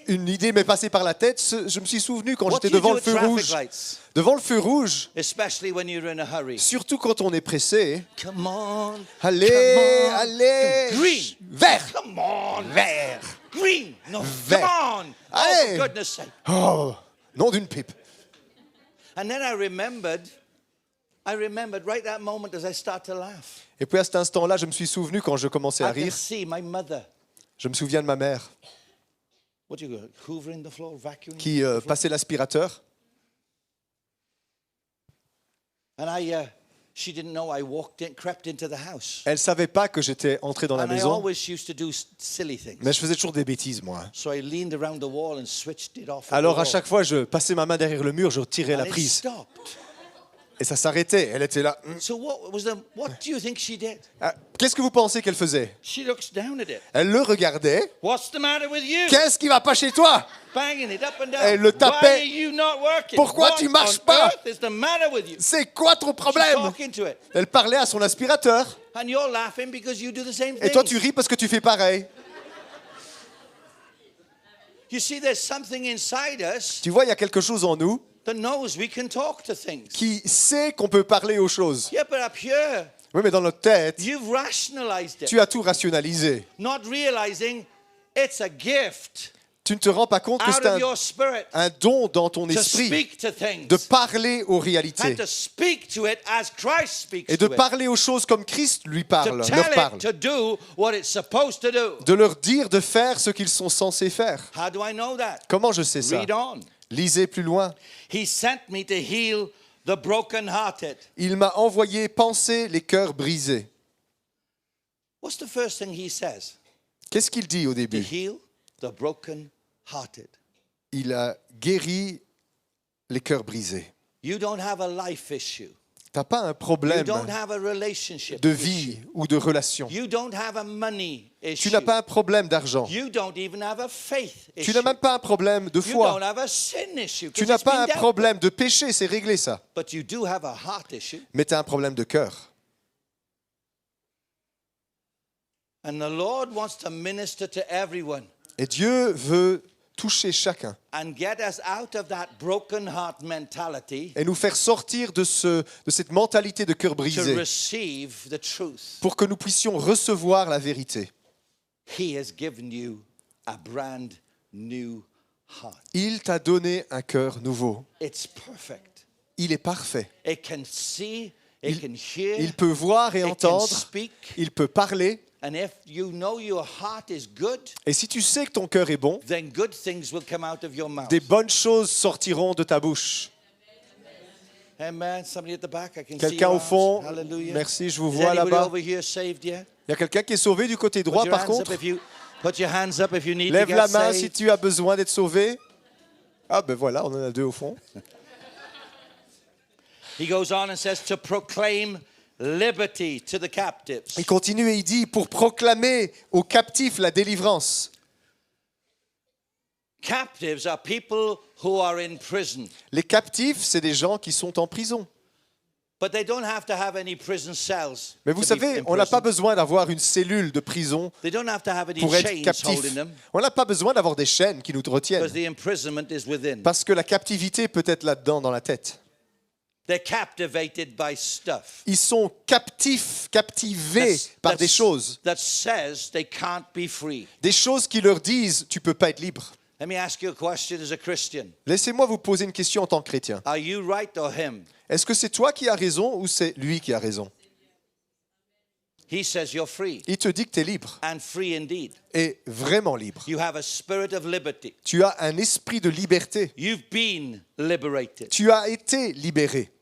une idée m'est passée par la tête. Je me suis souvenu quand What j'étais do you devant do le at feu traffic rouge. lights? Devant le feu rouge, Especially when you're in a hurry. surtout quand on est pressé. Come on. Allez, Come on. allez. Green. Vert. Come on. Vert. Green. No, Vert. come on. Oh, Allez. for goodness sake. Oh, nom d'une pipe. And then I remembered right that moment as I start to laugh. Et puis à cet instant-là, je me suis souvenu quand je commençais à I can rire. see my mother. Je me souviens de ma mère What do you go? Hoovering the floor, vacuuming qui the floor? passait l'aspirateur. And she didn't know I crept into the house. Elle savait pas que j'étais entré dans la And I maison. always used to do silly things. Mais je faisais toujours des bêtises, moi. So I leaned around the wall and switched it off. Alors à chaque fois, je passais ma main derrière le mur, je retirais la and it prise. stopped. Et ça s'arrêtait. Elle était là. So what do you think she did? Ah, qu'est-ce que vous pensez qu'elle faisait? She looks down at it. Elle le regardait. What's the matter with you? Qu'est-ce qui va pas chez toi? Banging it up and down. Elle le tapait. Why are you not working? Pourquoi What tu marches on pas? earth is the matter with you? C'est quoi ton She's problème? talking to it. Elle parlait à son aspirateur. And you're laughing because you do the same Et thing. toi, tu ris parce que tu fais pareil. You see, there's something inside us Tu vois, il y a quelque chose en nous that knows we can talk to things. qui sait qu'on peut parler aux choses. Yeah, but up here, Oui, mais dans notre tête, you've rationalized it, tu as tout rationalisé. not realizing it's a gift Tu ne te rends pas compte que out c'est of your spirit un don dans ton to esprit speak to things de parler aux réalités and to speak to it as Christ speaks et de to it. parler aux choses comme Christ lui To parle, leur tell parle. it to do what it's supposed to do. De leur dire de faire ce qu'ils sont censés faire. How do I know that? Comment je sais ça? Read on. Lisez plus loin. He sent me to heal the brokenhearted. Il m'a envoyé panser les cœurs brisés. What's the first thing he says? Qu'est-ce qu'il dit au To début? heal the brokenhearted. Il a guéri les cœurs brisés. You don't have a life issue. Tu n'as pas un You problème don't have a relationship de issue. vie ou de relation. You don't have a money issue. Tu n'as pas un problème d'argent. You don't even have a faith issue. Tu n'as même pas un problème de You foi. don't have a sin issue. Tu 'cause n'as it's pas been un dealt problème de péché, c'est réglé ça. with. But you do have a heart issue. Mais tu as un problème de cœur. And the Lord wants to minister to everyone Et Dieu veut toucher chacun and get us out of that broken heart mentality et nous faire sortir de cette mentalité de cœur to brisé receive the truth. pour que nous puissions recevoir la vérité. He has given you a brand new heart. Il t'a donné un cœur nouveau. It's perfect. Il est parfait. It can see, it can hear, Il peut voir et it can entendre. speak. Il peut parler. And if you know your heart is good, Et si tu sais que ton cœur est bon, then good things will come out of your mouth. des bonnes choses sortiront de ta bouche. Amen. Somebody at the back, I can see Quelqu'un your au fond, arms. Hallelujah. merci, je vous Is vois anybody là-bas. over here saved yet? Il y a quelqu'un qui est sauvé du côté droit, Put your par hands contre. up if you put your hands up if you need Lève to la get main si saved. tu as besoin d'être sauvé. Ah ben voilà, on en a deux au fond. He goes on and says to proclaim liberty to the captives. Il continue et il dit, pour proclamer aux captifs la délivrance. Captives are people who are in prison, Les captifs, c'est des gens qui sont en prison. but they don't have to have any prison cells. Mais vous to be savez, in on n'a pas prison. besoin d'avoir une cellule de prison They don't have to have any pour être chains captif. holding them, On n'a pas besoin d'avoir des chaînes qui nous retiennent. because the imprisonment is within. Parce que la captivité peut être là-dedans, dans la tête. They're captivated by stuff. Ils sont captifs, captivés par des choses. That says they can't be free. Des choses qui leur disent, tu peux pas être libre. Let me ask you a question as a Christian. Laissez-moi vous poser une question en tant que chrétien. Are you right or him? Est-ce que c'est toi qui as raison ou c'est lui qui a raison? He says you're free, Il te dit que tu es libre, and free indeed. et vraiment libre. You have a spirit of liberty. Tu as un esprit de liberté. You've been liberated. Tu as été libéré.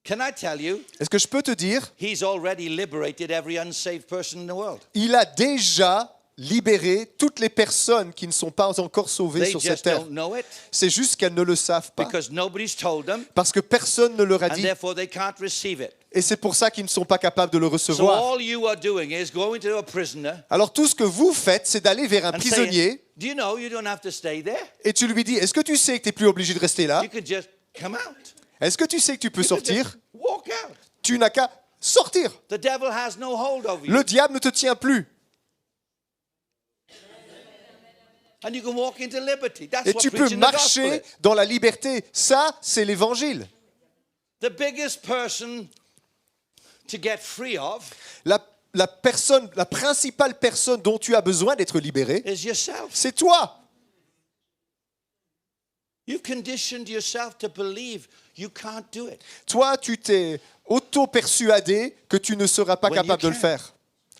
Can I tell you, Est-ce que je peux te dire, he's already liberated every unsaved person in the world. il a déjà libéré toutes les personnes qui ne sont pas encore sauvées They sur cette just terre. don't know it C'est juste qu'elles ne le savent pas. because nobody's told them, Parce que personne ne leur a and dit. therefore they can't receive it. Et c'est pour ça qu'ils ne sont pas capables de le So recevoir. all you are doing is going to a prisoner Alors tout ce que vous faites, c'est d'aller vers un and prisonnier saying, do you know you don't have to stay there? et tu lui dis, est-ce que tu sais que tu n'es plus obligé de rester là? You could just come out. Est-ce que tu sais que tu peux You could just sortir? walk out. Tu n'as qu'à sortir. The devil has no hold over you. Le diable ne te tient plus. And you can walk into liberty. That's Et what tu peux preaching the gospel marcher is. dans la liberté. Ça, c'est l'évangile. The biggest person to get free of La principale personne dont tu as besoin d'être libéré, is yourself. c'est toi. You've conditioned yourself to believe you can't do it. Toi, tu t'es auto-persuadé que tu ne seras pas When you capable de le can. faire.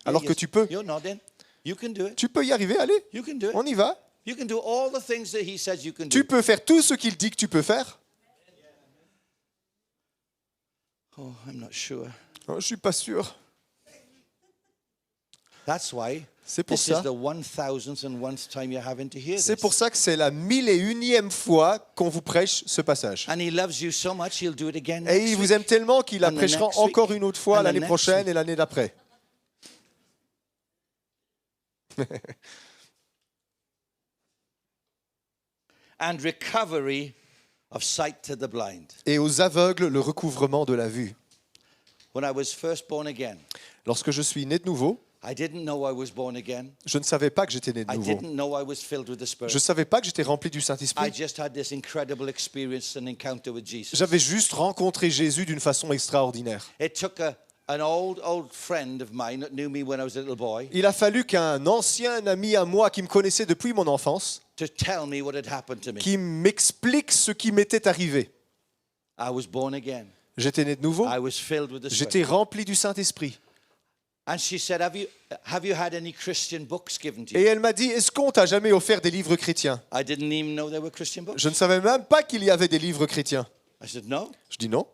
Alors que tu peux. You're nodding. You can do it. Tu peux y arriver, allez. You can do it. On y va. You can do all the things that he says you can do. Tu peux faire tout ce qu'il dit que tu peux faire. Oh, I'm not sure. Oh, je ne suis pas sûr. That's why C'est pour this ça. is the 1000th time you're having to hear C'est this. pour ça que c'est la 1001e fois qu'on vous prêche ce passage. And he loves you so much, he'll do it again Et next il week. vous aime tellement qu'il la And the prêchera next week. encore une autre fois And the l'année next prochaine week. et l'année d'après. And recovery of sight to the blind. Et aux aveugles, le recouvrement de la vue. When I was first born again, Lorsque je suis né de nouveau, I didn't know I was born again. je ne savais pas que j'étais né de I nouveau. didn't know I was filled with the Je ne Spirit. savais pas que j'étais rempli du I Saint-Esprit. just had this incredible experience and encounter with Jesus. J'avais juste rencontré Jésus d'une façon extraordinaire. It took an old friend of mine that knew me when I was a little boy Il a fallu qu'un ancien ami à moi qui me connaissait depuis mon enfance, to tell me what had happened to me. qui m'explique ce qui m'était arrivé. I was born again. J'étais né de nouveau, I was filled with the j'étais Spirit. rempli du Saint-Esprit. And she said, have you had any Christian books given to Et you? elle m'a dit, est-ce qu'on t'a jamais offert des livres chrétiens? I didn't even know there were Christian books. Je ne savais même pas qu'il y avait des livres chrétiens. I said, no. Je dis non.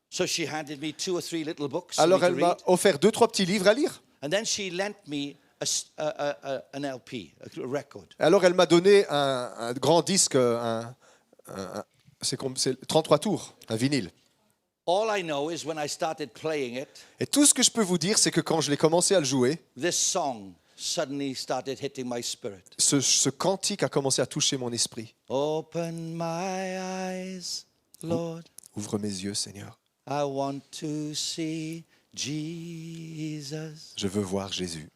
So she handed me 2 or 3 little books for Alors me to elle m'a read. offert 2-3 petits livres à lire. And then she lent me an LP, a record. Alors elle m'a donné un grand disque, c'est 33 tours, un vinyle. All I know is when I started playing it, Et tout ce que je peux vous dire, c'est que quand je l'ai commencé à le jouer, this song suddenly started hitting my spirit. ce cantique a commencé à toucher mon esprit. Open my eyes, Lord. Ouvre mes yeux, Seigneur. I want to see Jesus, Je veux voir Jésus.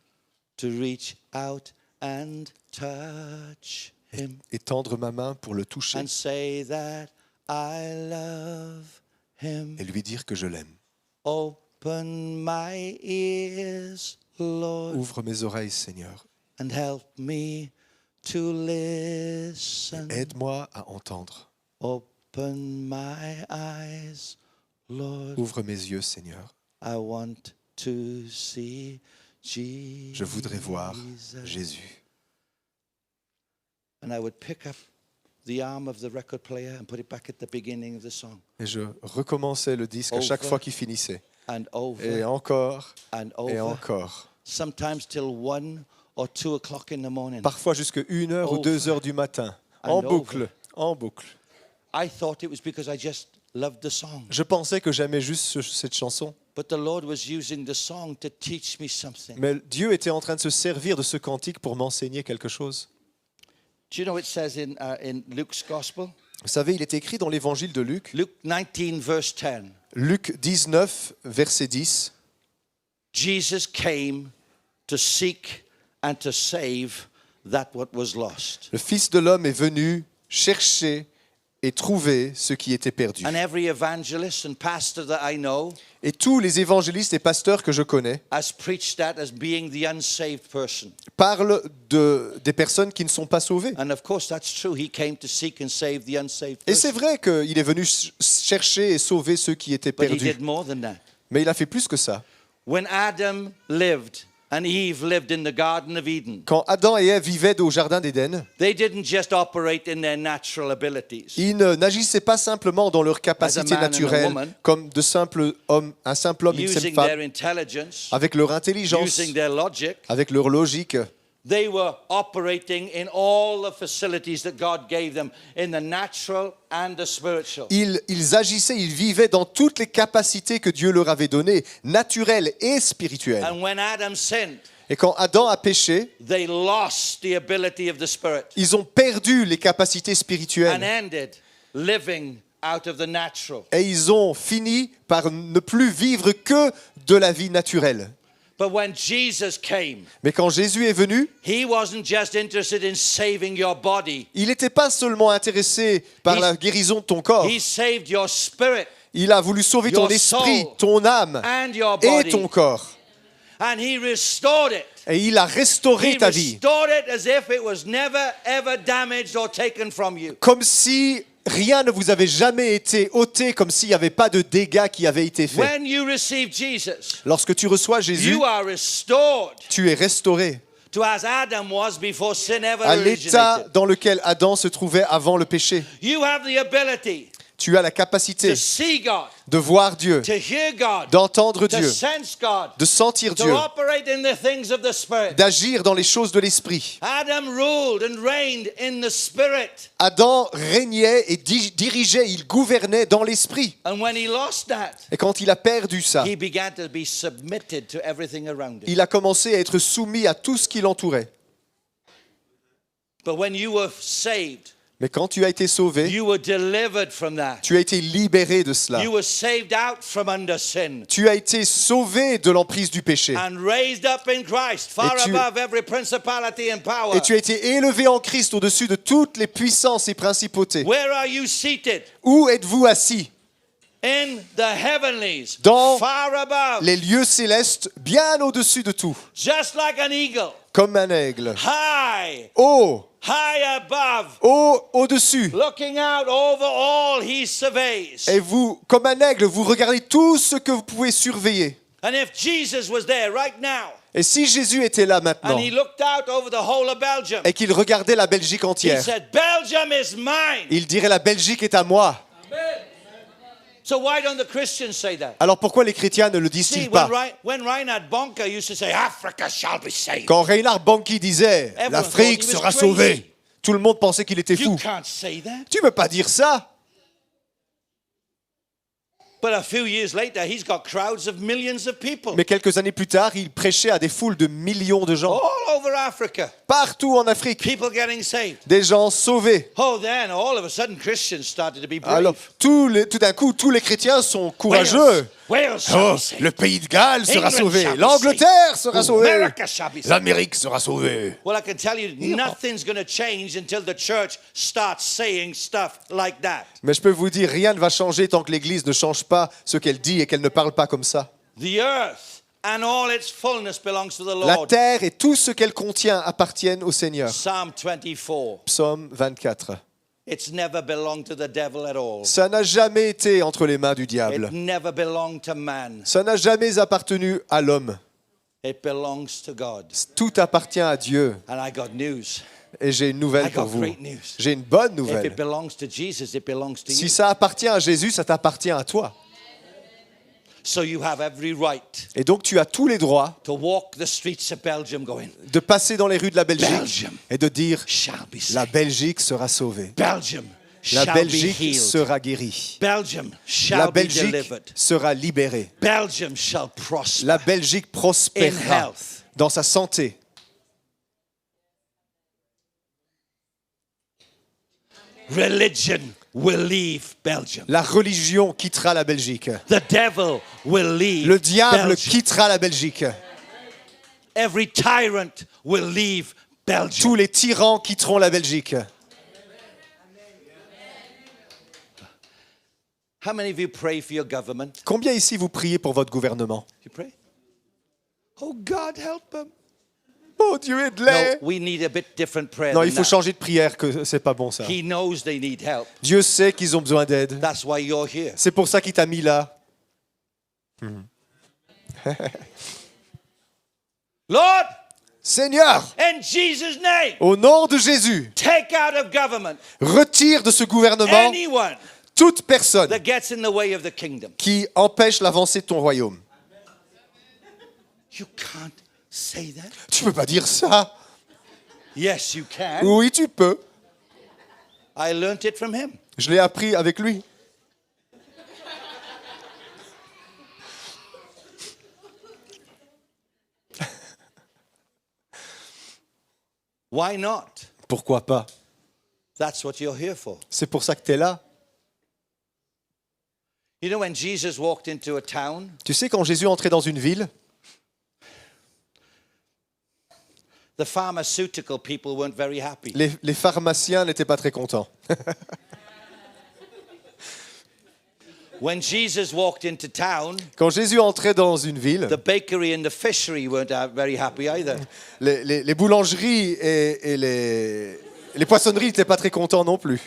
to reach out and touch him Et tendre ma main pour le toucher and say that I love him. et lui dire que je l'aime. Open my ears, Lord, Ouvre mes oreilles, Seigneur. and help me to listen. Aide-moi à entendre. Open my eyes, Lord. Ouvre mes yeux, Seigneur. I want to see Jesus. Je voudrais voir Jésus. And I would pick up the arm of the record player and put it back at the beginning of the song. Et je recommençais le disque à chaque Over. fois qu'il finissait. And over Et encore, and et over. encore. Sometimes till 1 or 2 o'clock in the morning. Parfois jusqu'à 1h ou Over. 2h du matin. And En over. boucle, en boucle. I thought it was because I just loved the song. Je pensais que j'aimais juste cette chanson. But the Lord was using the song to teach me something. Mais Dieu était en train de se servir de ce cantique pour m'enseigner quelque chose. Do you know it says in Luke's Gospel? Vous savez, il est écrit dans l'évangile de Luc, Luke 19 verse 10. Luc 19, verset 10. Jesus came to seek and to save that what was lost. Le Fils de l'homme est venu chercher et trouver ce qui était perdu. And every evangelist and pastor that I know Et tous les évangélistes et pasteurs que je connais has preached that as being the unsaved person. parlent des personnes qui ne sont pas sauvées. And of course that's true. He came to seek and save the unsaved Et c'est person. vrai qu'il est venu chercher et sauver ceux qui étaient But he perdus. did more than that. Mais il a fait plus que ça. When Adam lived and Eve lived in the Garden of Eden, Quand Adam et Ève vivaient au Jardin d'Éden, they didn't just operate in their natural abilities. ils n'agissaient pas simplement dans leur capacité man and a naturelle woman, comme un simple homme et une simple Using their femme, intelligence, avec leur intelligence, using their logic, avec leur logique. they were operating in all the facilities that God gave them in the natural and the spiritual. Ils agissaient, ils vivaient dans toutes les capacités que Dieu leur avait données, naturelles et spirituelles. And when Adam sinned, Et quand Adam a péché, they lost the ability of the spirit ils ont perdu les capacités and spirituelles. ended living out of the natural. Et ils ont fini par ne plus vivre que de la vie naturelle. But when Jesus came, Mais quand Jésus est venu, he wasn't just interested in saving your body. il n'était pas seulement intéressé par la guérison de ton corps. He saved your spirit Il a voulu sauver ton Your esprit, soul ton âme and your et body. ton corps. And he restored it. Et il a restauré He ta vie. restored it as if it was never ever damaged or taken from you. Comme si rien ne vous avait jamais été ôté, comme s'il n'y avait pas de dégâts qui avaient été faits. When you receive Jesus, Lorsque tu reçois Jésus, you are restored tu es restauré to as Adam was before sin ever à l'état originated. dans lequel Adam se trouvait avant le péché. You have the ability Tu as la capacité to see God, de voir Dieu, to hear God, d'entendre to Dieu, sense God, de sentir to Dieu, operate in the things of the Spirit. d'agir dans les choses de l'esprit. Adam ruled and reigned in the Spirit. Adam régnait et dirigeait, il gouvernait dans l'esprit. And when he lost that, Et quand il a perdu ça, he began to be submitted to everything around him. il a commencé à être soumis à tout ce qui l'entourait. But when you were saved, Mais quand tu as été sauvé, you were delivered from that. tu as été libéré de cela. You were saved out from under sin Tu as été sauvé de l'emprise du péché. and raised up in Christ, far Et tu- above every principality and power. Et tu as été élevé en Christ au-dessus de toutes les puissances et principautés. Where are you seated? Où êtes-vous assis? In the heavenlies, Dans far above, Les lieux célestes, bien au-dessus de tout. just like an eagle, Comme un aigle. high, Haut, high above, haut, au-dessus. looking out over all he surveys. Et vous, comme un aigle, vous regardez tout ce que vous pouvez surveiller. And if Jesus was there right now, Et si Jésus était là maintenant, and he looked out over the whole of Belgium, et qu'il regardait la Belgique he entière, said, Belgium is mine. il dirait la Belgique est à moi. So why don't the Christians say that? Alors pourquoi les chrétiens ne le See, disent-ils pas? when Reinhard Bonke used to say, Africa shall be saved. Quand Reinhard Bonnke disait Everyone l'Afrique thought he was sera crazy. sauvée, tout le monde pensait qu'il était You fou. can't say that. Tu ne peux pas dire ça. But a few years later, he's got crowds of millions of people Mais quelques années plus tard, il prêchait à des foules de millions de gens. all over Africa. Partout en Afrique, People getting saved. des gens sauvés. Oh, then all of a sudden Christians started to be brave. Alors, tout d'un coup, tous les chrétiens sont courageux. Wales shall Oh, be saved. le pays de Galles sera England sauvé. shall be L'Angleterre sera sauvée. America shall be saved. L'Amérique sera sauvée. Well, I can tell you, nothing's going to change until the church starts saying stuff like that. Mais je peux vous dire, rien ne va changer tant que l'Église ne change pas ce qu'elle dit et qu'elle ne parle pas comme ça. The earth and all its fullness belongs to the La Lord. terre et tout ce qu'elle contient appartiennent au Seigneur. Psalm 24. Psaume 24. It's never belonged to the devil at all. Ça n'a jamais été entre les mains du It diable. never belonged to man. Ça n'a jamais appartenu à l'homme. It belongs to God. Tout appartient à Dieu. And I got news. Et j'ai une I nouvelle got pour vous. great news. J'ai une bonne If nouvelle. it belongs to Jesus, it belongs to Si you. ça appartient à Jésus, ça t'appartient à toi. So you have every right Et donc tu as tous les droits to walk the streets of Belgium going, de passer dans les rues de la Belgique Belgium et de dire shall be la saved. Belgique sera sauvée. Belgium La shall be Belgique healed. sera guérie. Belgium La shall be Belgique delivered. sera libérée. Belgium shall prosper La Belgique in prospérera health. dans sa santé. Religion will leave Belgium. La religion quittera la Belgique. The devil will leave Le diable Belgium. quittera la Belgique. Every tyrant will leave Belgium. Tous les tyrans quitteront la Belgique. How many of you pray for your government? Combien ici vous priez pour votre gouvernement? You pray? Oh God, help them. Oh Dieu, aide-les! No, we need a bit different prayer Non, than il faut that. changer de prière, que c'est pas bon ça. He knows they need help. Dieu sait qu'ils ont besoin d'aide. That's why you're here. C'est pour ça qu'il t'a mis là. Lord, Seigneur, in Jesus' name, au nom de Jésus, take out of government retire de ce gouvernement anyone toute personne that gets in the way of the kingdom. qui empêche l'avancée de ton royaume. You can't say that. Tu peux pas dire ça. Yes, you can. Oui, tu peux. I learned it from him. Je l'ai appris avec lui. Why not? Pourquoi pas? That's what you're here for. C'est pour ça que tu es là. You know, when Jesus walked into a town, Tu sais, quand Jésus entrait dans une ville, the pharmaceutical people weren't very happy. les pharmaciens n'étaient pas très contents. When Jesus walked into town, Quand Jésus entrait dans une ville, the bakery and the fishery weren't very happy either. les boulangeries et les poissonneries n'étaient pas très contents non plus.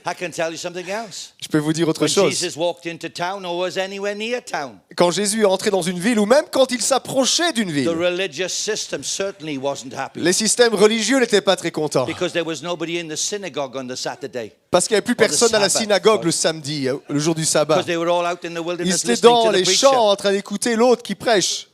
I can tell you something else. Je peux vous dire autre When chose. Jesus walked into town or was anywhere near town, Quand Jésus est entré dans une ville, ou même quand il s'approchait d'une the ville, religious system certainly wasn't happy les systèmes religieux n'étaient pas très contents. because there was nobody in the synagogue on the Saturday. Parce qu'il n'y avait plus personne à la Sabbath, synagogue sorry. le samedi, le jour du sabbat. Because they were all out in the Ils wilderness étaient listening dans to the les preacher. champs en train d'écouter l'autre qui prêche.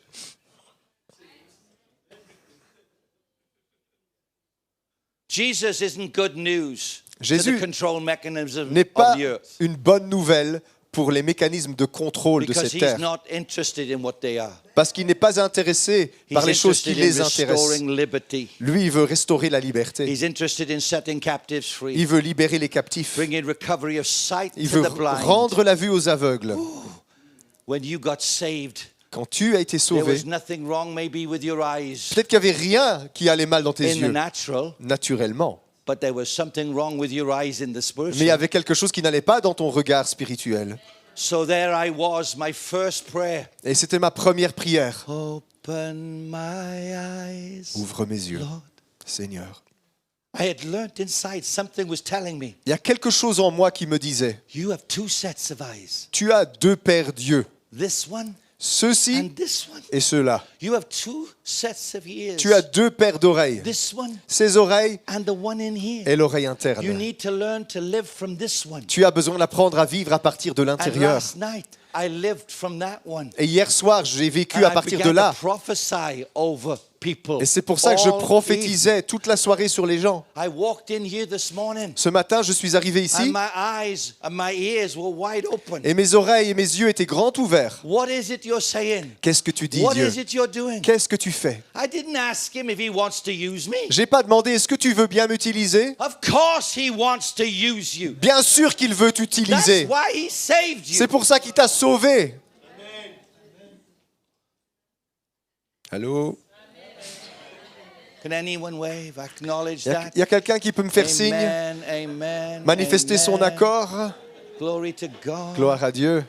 Jesus isn't good news to Jésus the control mechanism N'est pas of the earth une bonne nouvelle pour les mécanismes de contrôle de because cette he's terre. not interested in what they are. Parce qu'il n'est pas intéressé par He's les choses qui interested in les intéressent. restoring liberty. Lui, il veut restaurer la liberté. He's interested in setting captives free, Il veut libérer les captifs. bringing recovery of sight Il to veut the blind. rendre la vue aux aveugles. When you got saved, Quand tu as été there sauvé, was nothing wrong maybe with your eyes peut-être qu'il n'y avait rien qui allait mal dans tes in the yeux, natural, naturellement. but there was something wrong with your eyes in the Mais il y spiritual. avait quelque chose qui n'allait pas dans ton regard spirituel. So there I was, my first prayer. Et c'était ma première prière. Open my eyes, Ouvre mes yeux, Lord. Seigneur. I had learnt inside, something was telling me, Il y a quelque chose en moi qui me disait, you have two sets of eyes. tu as deux paires d'yeux, This one ceux-ci and this one. et ceux-là. You have two sets of ears. Tu as deux paires d'oreilles, This one ces oreilles and the one in here. et l'oreille You interne. need to learn to live from this one. Tu as besoin d'apprendre à vivre à partir de And l'intérieur. last night, I lived from that one. Et hier soir, j'ai vécu And à I partir de began là. to prophesy over people. Et c'est pour ça que je all prophétisais toute la soirée sur les gens. evening. I walked in here this morning, Ce matin, je suis arrivé and ici my eyes and my ears were wide open. et mes oreilles et mes yeux étaient grands ouverts. What is it you're saying? Qu'est-ce que tu dis, What Dieu? is it you're doing? Qu'est-ce que tu fais? I didn't ask him if he wants to use me. J'ai pas demandé, est-ce que tu veux bien m'utiliser? Of course he wants to use you. Bien sûr qu'il veut That's t'utiliser. why he saved you. C'est pour ça qu'il t'a sauvé. Allô? Can anyone wave? Acknowledge Il that. y a quelqu'un qui peut me faire signe? Amen, amen, Manifester son amen. accord? Glory to God. Gloire à Dieu.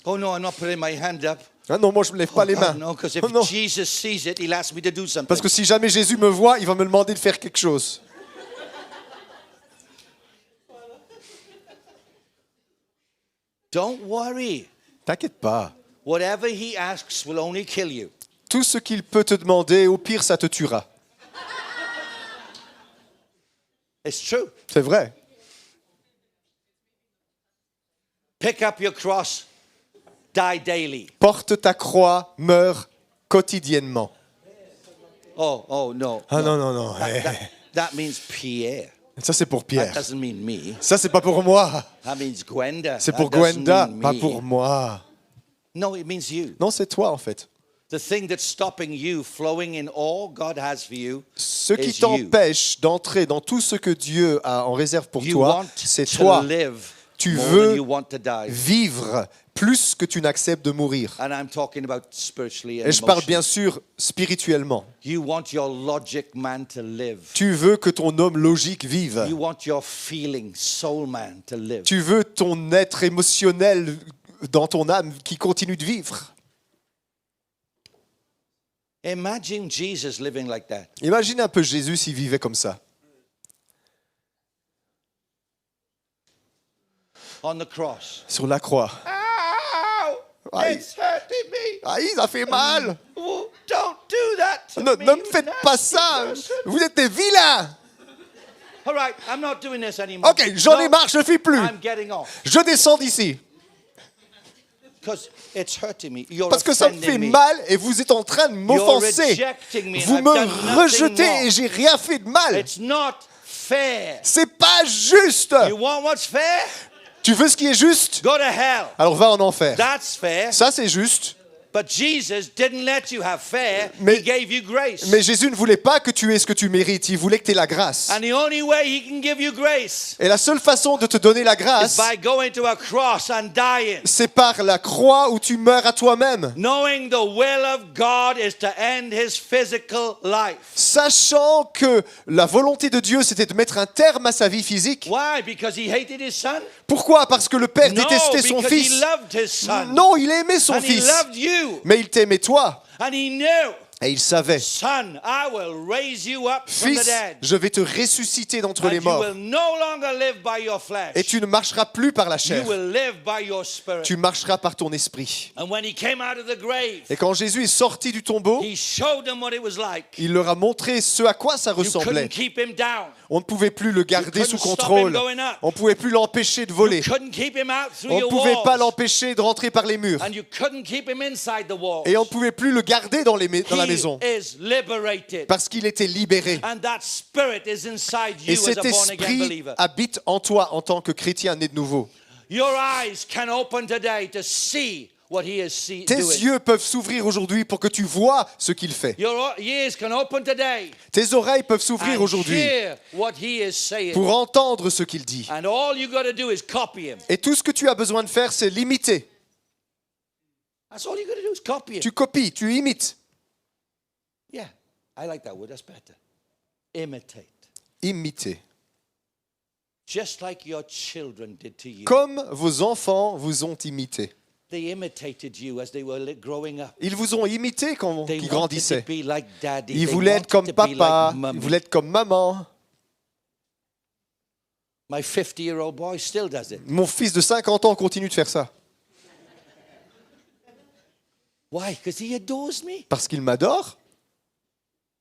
Oh no, I'm not putting my hand up. Ah non, moi je ne lève pas les mains. No, because if Oh, non. Jesus sees it, he'll ask me to do something. Parce que si jamais Jésus me voit, il va me demander de faire quelque chose. Don't worry. T'inquiète pas. Whatever he asks will only kill you. Tout ce qu'il peut te demander, au pire, ça te tuera. It's true. C'est vrai. Pick up your cross, die daily. Porte ta croix, meurs quotidiennement. Oh no. Ah non, non, non. That means Pierre. Ça, c'est pour That Pierre. doesn't mean me. Ça, c'est pas pour moi. That means Gwenda. C'est That pour doesn't Gwenda, mean pas me. pour moi. No, it means you. Non, c'est toi, en fait. The thing that's stopping you flowing in all God has for you Ce qui is you. t'empêche d'entrer dans tout ce que Dieu a en réserve pour You toi, want c'est to toi. live Tu more veux than you want to die. vivre plus que tu n'acceptes de mourir. And I'm talking about spiritually and Et je parle bien emotionally. sûr spirituellement. You want your logic man to live. Tu veux que ton homme logique vive. You want your feeling soul man to live. Tu veux ton être émotionnel dans ton âme qui continue de vivre. Imagine Jesus living like that. Imagine un peu Jésus s'il vivait comme ça. On the cross. Sur la croix. Ow! Aïe. It's hurting me. Aïe, ça fait mal. Oh, don't do that to Ne, me, ne me you faites nasty pas ça. person. Vous êtes des vilains. All right, I'm not doing this anymore. Ok, j'en ai No, marre, je ne fais plus. I'm getting off Je descends d'ici. because it's hurting me. You're Parce que ça me offending fait me. mal et vous êtes en train de m'offenser. rejecting me and Vous I've done me nothing rejetez wrong. et j'ai rien fait de mal. It's not fair. C'est pas juste. You want what's fair? Tu veux ce qui est juste? Go to hell. Alors va en enfer. That's fair. Ça c'est juste. But Jesus didn't let you have fair. Mais- He gave you grace. Mais Jésus ne voulait pas que tu aies ce que tu mérites. Il voulait que tu aies la grâce. And the only way he can give you grace Et la seule façon de te donner la is grâce, by going to a cross and dying. c'est par la croix où tu meurs à toi-même. Knowing the will of God is to end his physical life. Sachant que la volonté de Dieu, c'était de mettre un terme à sa vie physique. Why? Because he hated his son? Pourquoi? Parce que le Père No, détestait son because he fils. loved his son. Non, il aimait son And he fils. loved you. Mais il t'aimait toi. And he knew, Et il savait. son, I will raise you up from the Fils, dead. je vais te ressusciter d'entre And les you morts. will no longer live by your flesh. Et tu ne marcheras plus par la You chair. will live by your spirit. Tu marcheras par ton esprit. And when he came out of the grave, Et quand Jésus est sorti du tombeau, he showed them what it was like. il leur a montré ce à quoi ça You couldn't ressemblait. keep him down. On ne pouvait plus le garder You sous couldn't stop contrôle. him going up. On ne pouvait plus l'empêcher de voler. You couldn't keep him out through On ne your pouvait pas walls. l'empêcher de rentrer par les murs. And you couldn't keep him inside the walls. Et on ne pouvait plus le garder dans la maison. He is liberated. Parce qu'il était libéré. And that spirit is inside Et you as cet a born-again esprit believer. habite en toi en tant que chrétien né de nouveau. Your eyes can open today to see what he is Tes doing. yeux peuvent s'ouvrir aujourd'hui pour que tu vois ce qu'il fait. Your ears can open today Tes oreilles peuvent s'ouvrir and aujourd'hui hear what he is saying. pour entendre ce qu'il dit. And all you got to do is copy him. Et tout ce que tu as besoin de faire, c'est l'imiter. That's all you got to do is copy him. Tu copies, tu imites. Yeah, I like that word. That's better. Imitate. Imiter. Just like your children did to you. Comme vos enfants vous ont imité. They imitated you as they were growing up. Ils vous ont imité quand They ils wanted to grandissaient. be like daddy. Ils They voulaient être wanted comme to be papa, like ils mommy. voulaient être comme maman. My 50-year-old boy still does it. Mon fils de 50 ans continue de faire ça. Why? Because he adores me. Parce qu'il m'adore.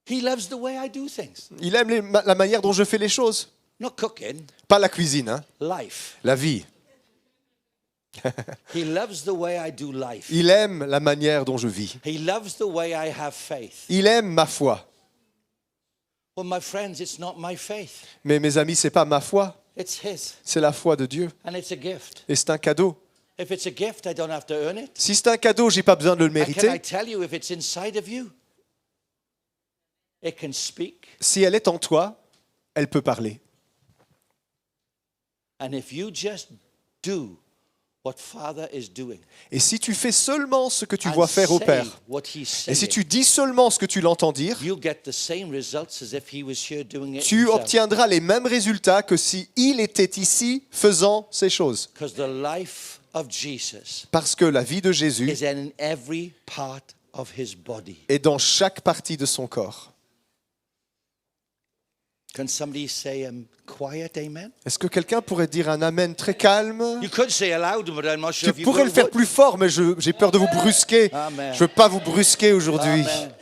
He loves the way I do things. Il aime la manière dont je fais les choses. Not cooking, Pas la cuisine, hein. life. La vie. He loves the way I do life. Il aime la manière dont je vis. He loves the way I have faith. Il aime ma foi. Well, my friends, it's not my faith. Mais mes amis, c'est pas ma foi, It's his. c'est la foi de Dieu. And it's a gift. Et c'est un cadeau. If it's a gift, I don't have to earn it. Si c'est un cadeau, j'ai pas besoin de le And can I mériter. tell you, if it's inside of you, it can speak. Si elle est en toi, elle peut parler. And if you just do what Father is doing, Et si tu fais seulement ce que tu and vois faire au say Père, what he's et si saying, tu dis seulement ce que tu l'entends dire, you'll get the same results as if he was here doing it tu himself. obtiendras les mêmes résultats que si il était ici faisant ces choses. Because the life of Jesus Parce que la vie de Jésus is in every part of his body. est dans chaque partie de son corps. Can somebody say quiet amen? Est-ce que quelqu'un pourrait dire un amen très calme? You could say aloud, but I'm not sure Tu if you pourrais le faire would. plus fort, mais j'ai peur de vous brusquer. Amen. Je ne veux pas vous brusquer aujourd'hui. Amen.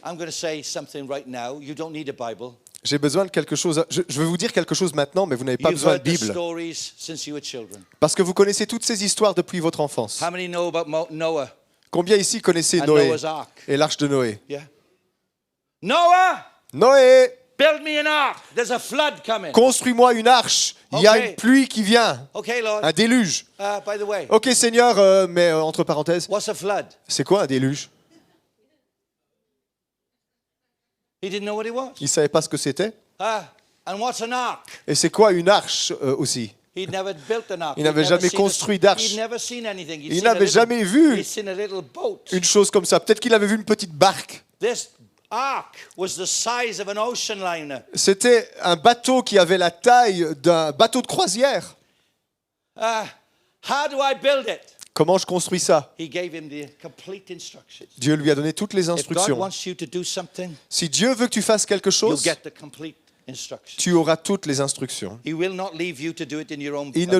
I'm going to say something right now. You don't need a Bible. J'ai besoin de quelque chose. Je vais vous dire quelque chose maintenant, mais vous n'avez pas You've besoin de heard the Bible. stories since you were children. Parce que vous connaissez toutes ces histoires depuis votre enfance. How many know about Noah Combien ici connaissez and Noé Noah's Ark? et l'arche de Noé? Yeah. Noah, Noé, build me an ark. There's a flood coming. construis-moi une arche. Il y a Ok. une pluie qui vient, Okay, Lord. un déluge. By the way, Ok Seigneur, mais entre parenthèses, what's a flood? c'est quoi un déluge? He didn't know what it was. Il ne savait pas ce que c'était. And what's an ark? Et c'est quoi une arche aussi? He'd never built an ark. Il n'avait He'd never jamais seen construit d'arche. He'd never seen anything. He'd Il seen a n'avait little- jamais vu He'd seen a little boat. une chose comme ça. Peut-être qu'il avait vu une petite barque. This ark was the size of an ocean liner. C'était un bateau qui avait la taille d'un bateau de croisière. How do I build it? Comment je construis ça? He gave him the complete instructions. Dieu lui a donné toutes les If God instructions. wants you to do something, Si Dieu veut que tu fasses quelque you'll chose, get the complete instructions. tu auras toutes les instructions. He will not leave you to do it in your own. Il ne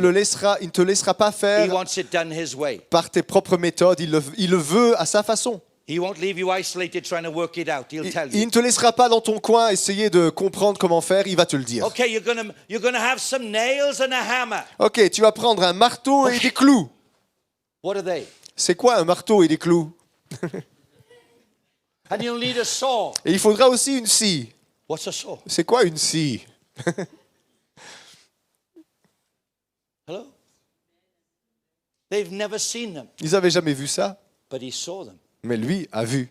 te laissera pas He faire wants it done his way. par tes propres méthodes. Il le veut à sa façon. He won't leave you isolated trying to work it out. He'll tell Il you. ne te laissera pas dans ton coin essayer de comprendre comment faire. Il va te le dire. Okay, you're gonna have some nails and a hammer. Ok, tu vas prendre un marteau et des clous. What are they? C'est quoi un marteau et des clous? And you'll need a saw. Et il faudra aussi une scie. What's a saw? C'est quoi une scie? Hello? They've never seen them, Ils n'avaient jamais vu ça, but he saw them. mais lui a vu.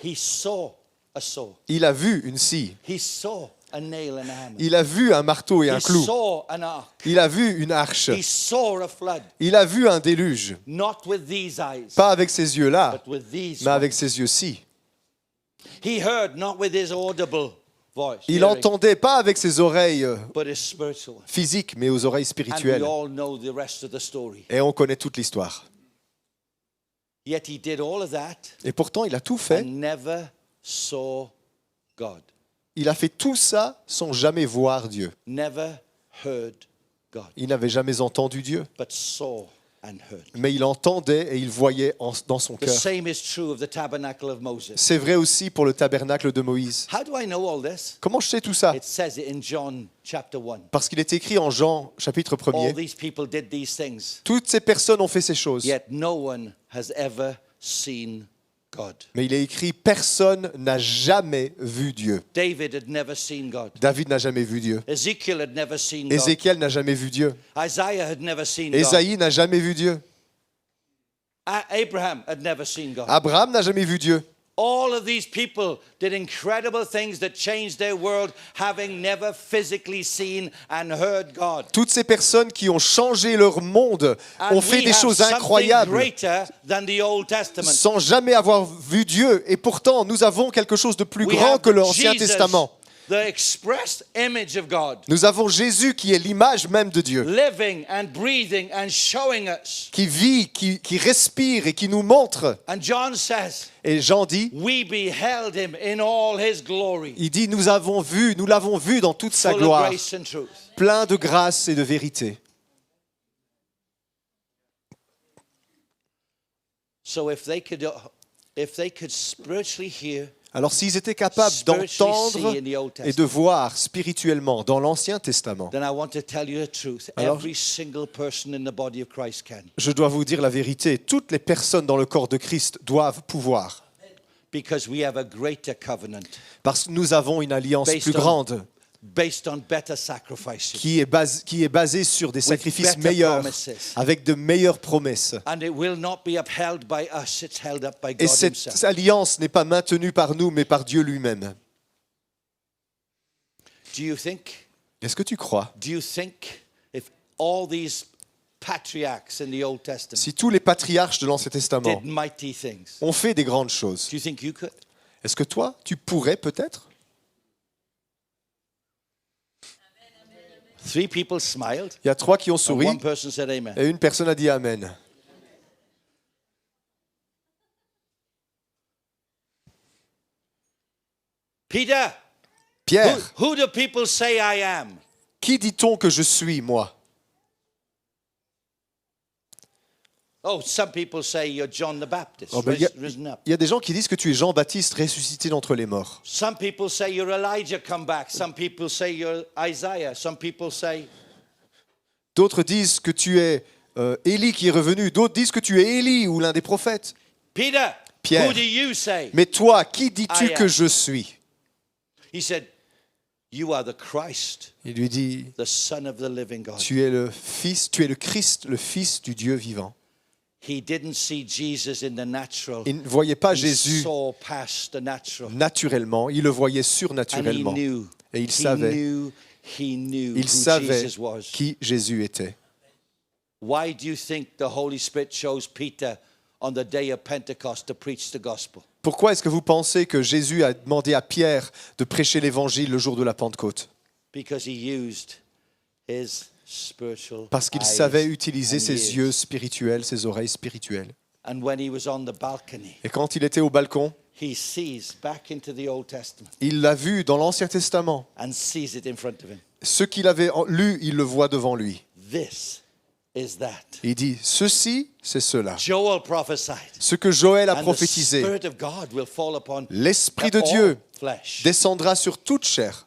He saw a saw. Il a vu une scie. He saw a nail and a hammer. Il a vu un marteau et un He clou. saw an ark. Il a vu une arche. He saw a flood. Il a vu un déluge. Not with these eyes, Pas avec ses yeux-là, but with these. mais avec ses yeux-ci. He heard not with his audible voice, Il hearing, entendait pas avec ses oreilles but his spiritual one. physiques, mais aux oreilles And we spirituelles. all know the rest of the story. Et on connaît toute l'histoire. Yet he did all of that Et pourtant, il a tout fait. and never saw God. Il a fait tout ça sans jamais voir Dieu. Never heard God, Il n'avait jamais entendu Dieu. but saw and heard. Mais il entendait et il voyait dans son The cœur. same is true of the tabernacle of Moses. C'est vrai aussi pour le tabernacle de Moïse. How do I know all this? Comment je sais tout ça? It says it in John chapter 1. Parce qu'il est écrit en Jean, chapitre All 1er. these people did these things, Toutes ces personnes ont fait ces choses. yet no one has ever seen God. Mais il est écrit, personne n'a jamais vu Dieu. David had never seen God. David n'a jamais vu Dieu. Ezekiel had never seen God. Ézéchiel n'a jamais vu Dieu. Isaiah had never seen God. Ésaïe n'a jamais vu Dieu. Abraham had never seen God. Abraham n'a jamais vu Dieu. All of these people did incredible things that changed their world, having never physically seen and heard God. Toutes ces personnes qui ont changé leur monde ont And fait we des have choses something incroyables greater than the Old Testament. sans jamais avoir vu Dieu. Et pourtant, nous avons quelque chose de plus We grand have que l'Ancien Jesus, Testament. the expressed image of God, Nous avons Jésus qui est l'image même de Dieu, living and breathing and showing us. qui vit, qui respire et qui nous montre. And John says, Et Jean dit, we beheld him in all his glory, il dit, nous l'avons vu dans toute sa full of gloire, grace and truth. plein de grâce et de vérité. So if they could spiritually hear, Alors s'ils étaient capables d'entendre et de voir spirituellement dans l'Ancien Testament, then I want to tell you the truth. Alors- Every single person in the body of Christ can. je dois vous dire la vérité, toutes les personnes dans le corps de Christ doivent pouvoir. Because we have a greater covenant Parce que nous avons une alliance Based plus on- grande based on better sacrifices. qui est basée sur des sacrifices better meilleurs, promises. avec de meilleures promesses. And it will not be upheld by us, it's held up by Et God cette himself. alliance n'est pas maintenue par nous, mais par Dieu lui-même. Do you think Est-ce que tu crois? if all these patriarchs in the Old Testament Si tous les patriarches de l'Ancien Testament did mighty things, ont fait des grandes choses, do you think you could? est-ce que toi, tu pourrais peut-être? 3 people smiled. Il y a 3 qui ont And souri one person said amen. et une personne a dit Amen. Peter, Pierre, who do people say I am? qui dit-on que je suis, moi? Oh, some people say you're John the Baptist, Oh, ben, risen up. il y a des gens qui disent que tu es Jean-Baptiste ressuscité d'entre les morts. Some people say you're Elijah come back. Some people say you're Isaiah. Some people say, D'autres disent que tu es Élie qui est revenu. D'autres disent que tu es Élie ou l'un des prophètes. Peter, Pierre. who do you say? Mais toi, qui dis-tu I am. que je suis? He said, you are the Christ, Il lui dit, the Son of the living God. tu es le Fils, tu es le Christ, le Fils du Dieu vivant. He didn't see Jesus in the natural. Il ne voyait pas He Jésus saw past the natural. naturellement, il le voyait And he surnaturellement. knew. Et il savait, He knew il who savait Jesus was. qui Jésus était. Why do you think the Holy Spirit chose Peter on the day of Pentecost to preach the gospel? Pourquoi est-ce que vous pensez que Jésus a demandé à Pierre de prêcher l'évangile le jour de la Pentecôte? Because he used his spiritual Parce qu'il eyes savait utiliser and ses ears. yeux spirituels, ses oreilles spirituelles. And when he was on the balcony, Et quand il était au balcon, he sees back into the Old Testament il l'a vu dans l'Ancien Testament. and sees it in front of him. Ce qu'il avait lu, il le voit devant lui. This is that. Il dit, ceci, c'est cela. Joel prophesied. Ce que Joël a And the prophétisé, Spirit of God will fall upon l'Esprit de all Dieu flesh. descendra sur toute chair.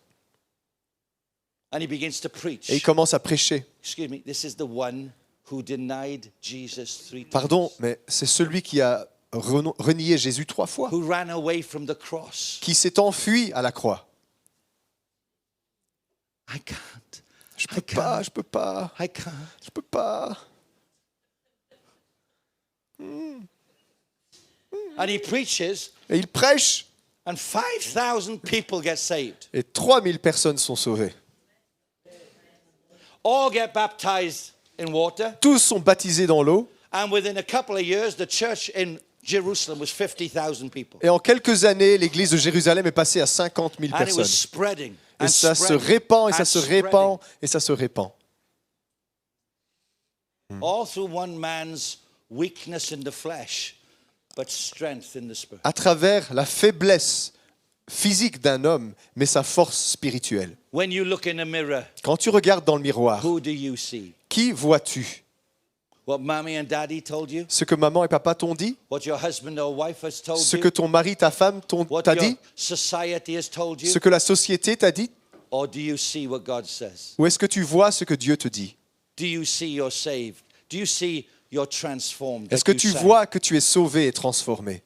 And he begins to preach. Et il commence à prêcher. Excuse me, this is the one who denied Jesus 3 times. Pardon, mais c'est celui qui a renié Jésus 3 fois, Who ran away from the cross. qui s'est enfui à la croix. I can't. Je peux pas, je peux pas, I can't. je peux pas. And he preaches, Et il prêche, and 5,000 people get saved. et 3000 personnes sont sauvées. All get baptized in water. Tous sont baptisés dans l'eau, And within a couple of years, the church in Jerusalem was 50,000 people. et en quelques années, l'église de Jérusalem est passée à 50 000 And it was personnes. spreading. Et And ça se spreading, répand, et ça and se spreading. répand, et ça se répand. All through one man's weakness in the flesh, but strength in the spirit. À travers la faiblesse physique d'un homme, mais sa force spirituelle. When you look in a mirror, Quand tu regardes dans le miroir, who do you see? qui vois-tu? What mommy and daddy told you? Ce que maman et papa t'ont dit? What your husband or wife has told Ce you? que ton mari, ta femme What t'a your dit? society has told you? Ce que la société t'a dit? Or do you see what God says? Ou est-ce que tu vois ce que Dieu te dit? Do you see you're saved? Do you see you're transformed? Est-ce que like tu you sang? vois que tu es sauvé et transformé?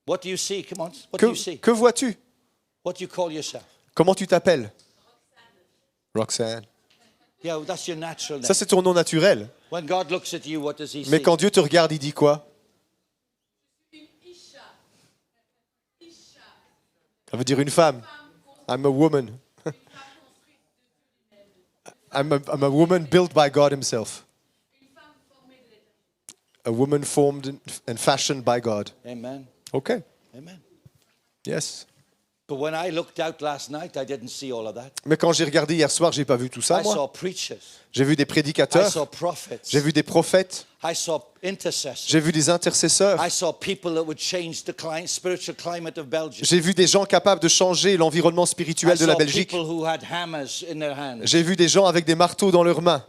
What do you see? Come on. What do you see? Que vois-tu? What do you call yourself? Comment tu t'appelles? Roxanne. Yeah, that's your natural Ça, name. c'est ton nom naturel. When God looks at you, what does he Mais see? quand Dieu te regarde, il dit quoi? Ça veut dire une femme. I'm a woman. I'm a woman built by God himself. A woman formed and fashioned by God. Amen. Okay. Amen. Yes. But when I looked out last night, I didn't see all of that. Mais quand j'ai regardé hier soir, j'ai pas vu tout ça, I saw moi. preachers. J'ai vu des I prédicateurs. saw prophets. J'ai vu des prophètes. I saw intercessors. J'ai vu des intercesseurs. I saw people that would change the spiritual climate of Belgium. J'ai vu des gens capables de changer l'environnement I spirituel de saw la Belgique. people who had hammers in their hands. J'ai vu des gens avec des marteaux dans leurs mains.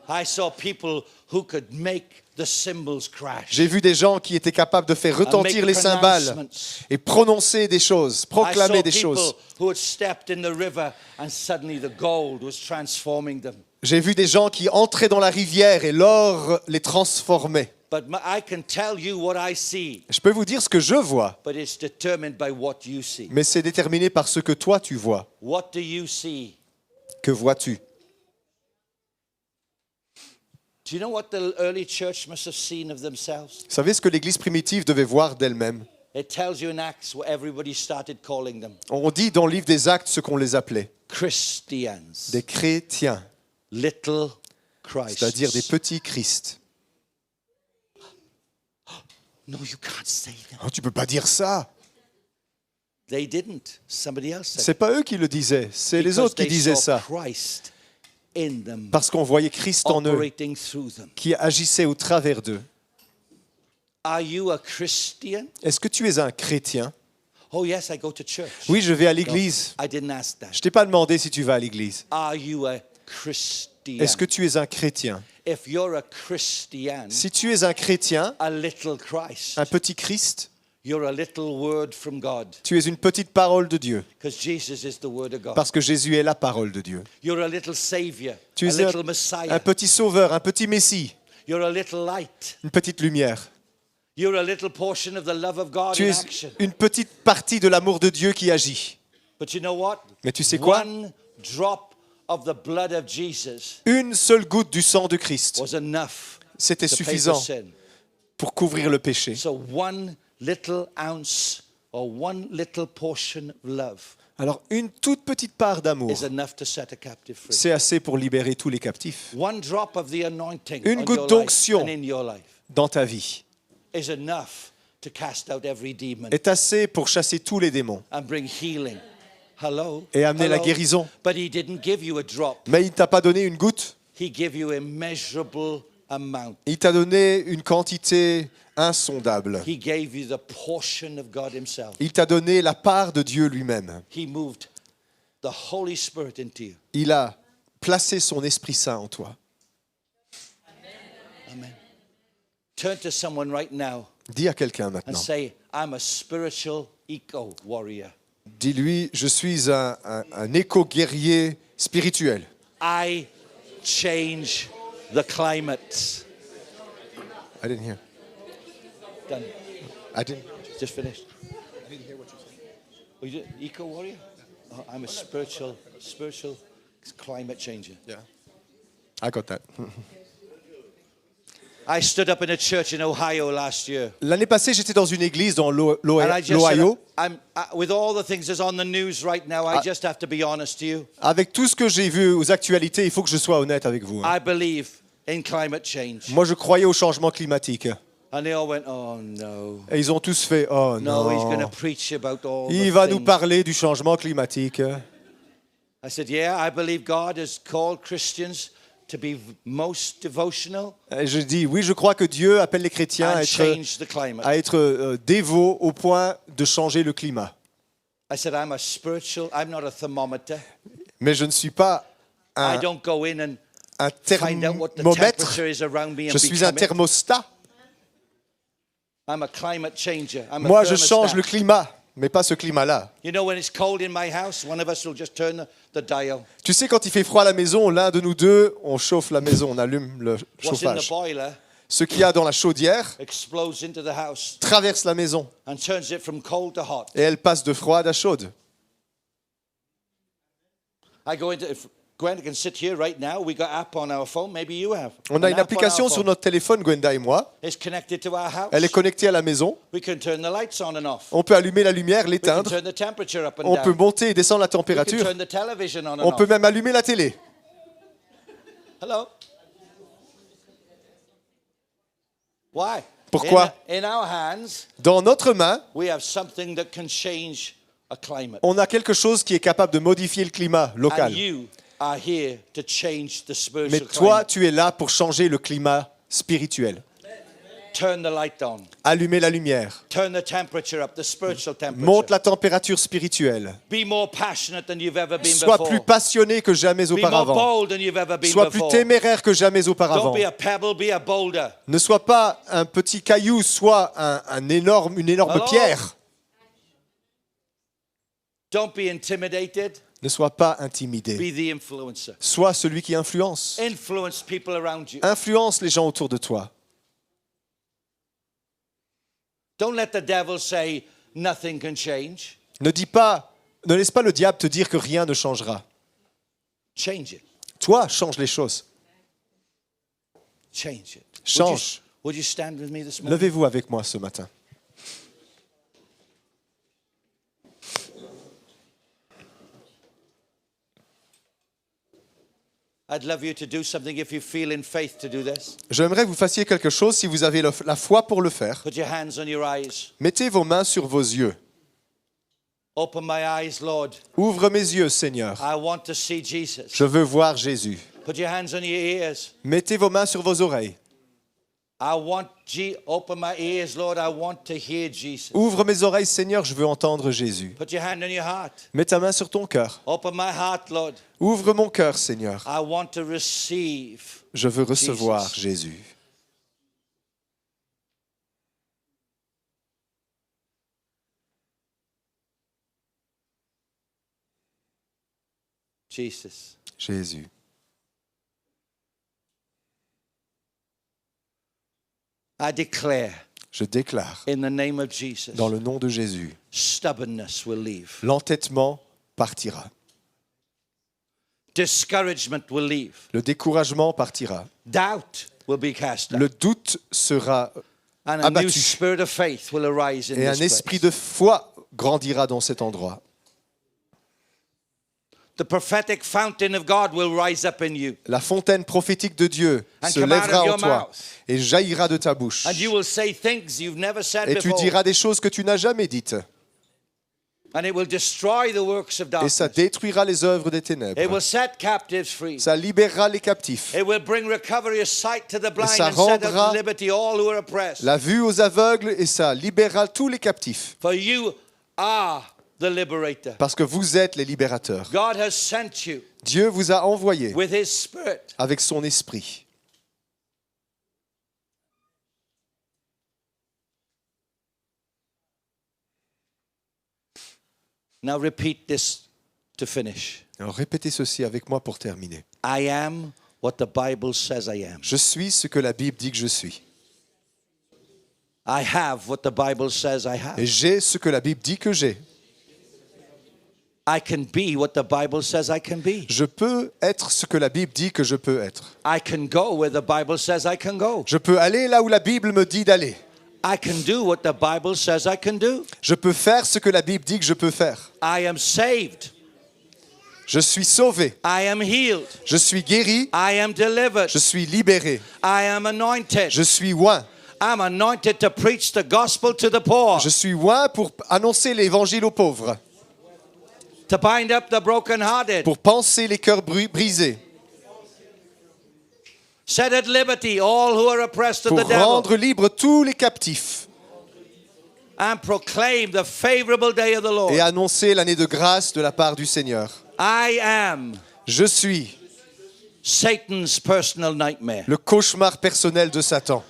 I saw people who could make the cymbals crash. J'ai vu des gens qui étaient capables de faire retentir les cymbales et prononcer des choses, I proclamer saw des people choses. who had stepped in the river and suddenly the gold was transforming them. J'ai vu des gens qui entraient dans la rivière et l'or les transformait. But I can tell you what I see, Je peux vous dire ce que je vois, but it's determined by what you see. mais c'est déterminé par ce que toi tu vois. What do you see? Que vois-tu? Do you know what the early church must have seen of themselves? Vous savez ce que l'Église primitive devait voir d'elle-même? It tells you in Acts what everybody started calling them. On dit dans le livre des Actes ce qu'on les appelait. Christians. Des chrétiens, Little Christ. c'est-à-dire des petits Christ. No, you can't say that. Oh, tu peux pas dire ça. They didn't. Somebody else said C'est it. pas eux qui le disaient, c'est les Because autres qui they disaient saw ça. Christ in them, Parce qu'on voyait Christ en eux, operating through them. qui agissait au travers d'eux. Are you a Christian? Est-ce que tu es un chrétien? Oh yes, I go to church. Oui, je vais à No, l'église. I didn't ask that. Je t'ai pas demandé si tu vas à l'église. Are you a Christian? Est-ce que tu es un chrétien? If you're a Christian, Si tu es un chrétien, a little Christ, un petit Christ, you're a little word from God, tu es une petite parole de Dieu. because Jesus is the word of God. Parce que Jésus est la parole de Dieu. You're a little Savior, Tu a es little un Messiah. petit sauveur, un petit Messie, You're a little light. une petite lumière. You're a little portion of the love of God Tu in es action. une petite partie de l'amour de Dieu qui agit. But you know what? Mais tu sais quoi? One drop of the blood of Jesus Une seule goutte du sang de Christ, was enough c'était to pay for suffisant sin. pour couvrir le péché. So one little ounce or one little portion of love Alors, une toute petite part d'amour, is enough to set a captive free. c'est assez pour libérer tous les captifs One drop of the anointing Une on goutte your life d'onction. and in your life dans ta vie. is enough to cast out every demon Est assez pour chasser tous les démons and bring healing. Hello? et amener la Hello? guérison. But he didn't give you a drop. Mais il ne t'a pas donné une goutte, He gave you a measurable amount. il t'a donné une quantité insondable. He gave you the portion of God himself. Il t'a donné la part de Dieu lui-même. He moved the Holy Spirit into you. Il a placé son Esprit Saint en toi. Amen. Turn to someone right now Dis à quelqu'un and maintenant. say, I'm a spiritual eco warrior. Dis-lui, je suis un éco-guerrier spirituel. I change the climate. I didn't hear. Done. I didn't. Just finished. Oh, you did? Eco warrior? Oh, I'm a spiritual climate changer. Yeah. I got that. I stood up in a church in Ohio last year. L'année passée, j'étais dans une église dans And I just said, l'Ohio. with all the things that's on the news right now, I just have to be honest to you. Avec tout ce que j'ai vu aux actualités, il faut que je sois honnête avec vous. I believe in climate change. Moi, je croyais au changement climatique. And they all went, oh no. Et ils ont tous fait, oh No, he's going to non, preach about all il the va nous things. parler du changement climatique. I said, yeah, I believe God has called Christians to be most devotional Et je dis, oui, je crois que Dieu appelle les chrétiens and change the climate. à être dévots au point de changer le climat. I said, I'm not a thermometer. Mais je ne suis pas I un, don't go in and un find out what the thermomètre, temperature is around me and je suis un become it. thermostat. I'm a climate changer. I'm Moi, a je thermostat. change le climat, mais pas ce climat-là. You know, when it's cold in my house, one of us will just turn the dial. Tu sais, quand il fait froid à la maison, l'un de nous deux, on chauffe la maison, on allume le What's in the chauffage. boiler Ce qu'il y a dans la chaudière explodes into the house traverse la maison and turns it from cold to hot. et elle passe de froide à chaude. I go into, if Gwen can sit here right now, we got app on our phone, maybe you have. On a An une app on application our sur phone. notre téléphone, Gwenda et moi. It's connected to our house. Elle est connectée à la maison. We can turn the lights on and off. On peut allumer la lumière, We can l'éteindre. turn the temperature up and On peut down. monter et descendre la We can température. turn the television on and On peut off. même allumer la télé. Hello? Why? Pourquoi? In our hands, Dans notre main, we have something that can change a climate. on a quelque chose qui est capable de modifier le climat And local. you are here to change the Mais spiritual toi, climate. tu es là pour changer le climat spirituel. Turn the light on. Allumer la lumière. Turn the temperature up, the spiritual temperature. Monte la température spirituelle. Be more passionate than you've ever been Sois before. plus passionné que jamais Be more auparavant. bold than you've ever been Sois plus before. téméraire que jamais Don't auparavant. be a pebble, be a boulder. Ne sois pas un petit caillou, sois une énorme Hello? pierre. Don't be intimidated. Ne sois pas intimidé. Be the influencer. Sois celui qui influence. Influence people around you. Influence les gens autour de toi. Don't let the devil say nothing can change. Ne laisse pas le diable te dire que rien ne changera. Change it. Toi, change les choses. Change it. Change. Would you stand with me this morning? Levez-vous avec moi ce matin. I'd love you to do something if you feel in faith to do this. J'aimerais que vous fassiez quelque chose si vous avez la foi pour le faire. Put your hands on your eyes. Mettez vos mains sur vos yeux. Open my eyes, Lord. Ouvre mes yeux, Seigneur. I want to see Jesus. Je veux voir Jésus. Put your hands on your ears. Mettez vos mains sur vos oreilles. Open my ears, Lord. I want to hear Jesus. Ouvre mes oreilles, Seigneur, je veux entendre Jésus. Put your hand on your heart. Mets ta main sur ton cœur. Open my heart, Lord. Ouvre mon cœur, Seigneur. I want to receive. Je veux recevoir Jesus. Jésus. Jesus. Jésus. I declare, Je déclare, in the name of Jesus, dans le nom de Jésus, stubbornness will leave. l'entêtement partira. Discouragement will leave. Le découragement partira. Doubt will be cast out. Le doute sera And a new abattu. spirit of faith will arise in Et un this esprit place. de foi grandira dans cet endroit. The prophetic fountain of God will rise up in you. La fontaine prophétique de Dieu And se come out lèvera of en your toi mouth. et jaillira de ta bouche. And you will say things you've never said Et tu before. diras des choses que tu n'as jamais dites. And it will destroy the works of Et ça darkness. détruira les œuvres des It ténèbres. will set captives free. Ça libérera les captifs. It will bring recovery of sight to the blind ça and set rendra at liberty all who are oppressed. La vue aux aveugles et ça libérera tous les captifs. For you are the liberator. Parce que vous êtes les libérateurs. God has sent you Dieu vous a envoyé with his spirit. avec son esprit. Now repeat this to finish. Alors répétez ceci avec moi pour terminer. I am what the Bible says I am. Je suis ce que la Bible dit que je suis. I have what the Bible says I have. Et j'ai ce que la Bible dit que j'ai. I can be what the Bible says I can be. Je peux être ce que la Bible dit que je peux être. I can go where the Bible says I can go. Je peux aller là où la Bible me dit d'aller. I can do what the Bible says I can do. Je peux faire ce que la Bible dit que je peux faire. I am saved. Je suis sauvé. I am healed. Je suis guéri. I am delivered. Je suis libéré. I am anointed. Je suis oint. I'm anointed to preach the gospel to the poor. Je suis oint pour annoncer l'évangile aux pauvres. To bind up the brokenhearted. Pour panser les cœurs brisés. Set at liberty all who are oppressed of Pour the devil. rendre libres tous les captifs. And proclaim the favorable day of the Lord. Et annoncer l'année de grâce de la part du Seigneur. I am Je suis Satan's personal nightmare. le cauchemar personnel de Satan.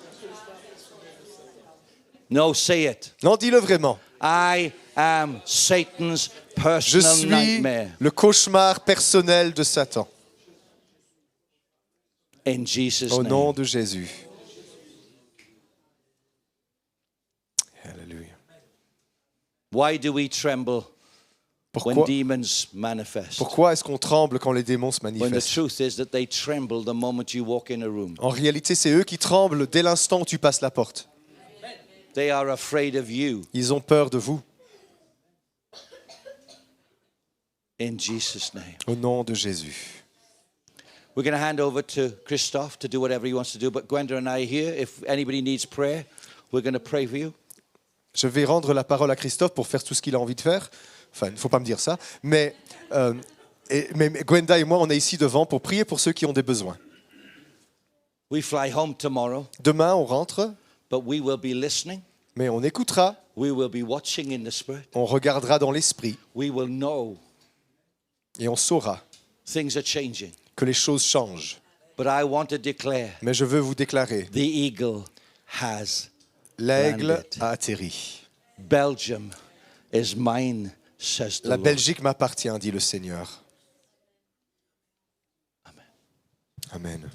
No, say it. Non, dis-le vraiment. I am Satan's Je personal suis nightmare. le cauchemar personnel de Satan. In Jesus' Au nom name. de Jésus. Alléluia. Why do we tremble when Pourquoi, demons manifest? pourquoi est-ce qu'on tremble quand les démons se When the manifestent? truth is that they tremble the moment you walk in a room. En réalité, c'est eux qui tremblent dès l'instant où tu passes la porte. They are afraid of you. Ils ont peur de vous. In Jesus' name. Au nom de Jésus. We're going to hand over to Christophe to do whatever he wants to do. But Gwenda and I are here. If anybody needs prayer, we're going to pray for you. Je vais rendre la parole à Christophe pour faire tout ce qu'il a envie de faire. Enfin, il ne faut pas me dire ça. Mais Gwenda et moi, on est ici devant pour prier pour ceux qui ont des besoins. We fly home tomorrow, Demain, on rentre, but we will be listening. mais on écoutera, We will be watching in the Spirit. on regardera dans l'esprit We will know et on saura things are changing. que les choses changent. But I want to declare Mais je veux vous déclarer, the eagle has l'aigle landed. a atterri. Belgium is mine, says the La Lord. Belgique m'appartient, dit le Seigneur. Amen. Amen.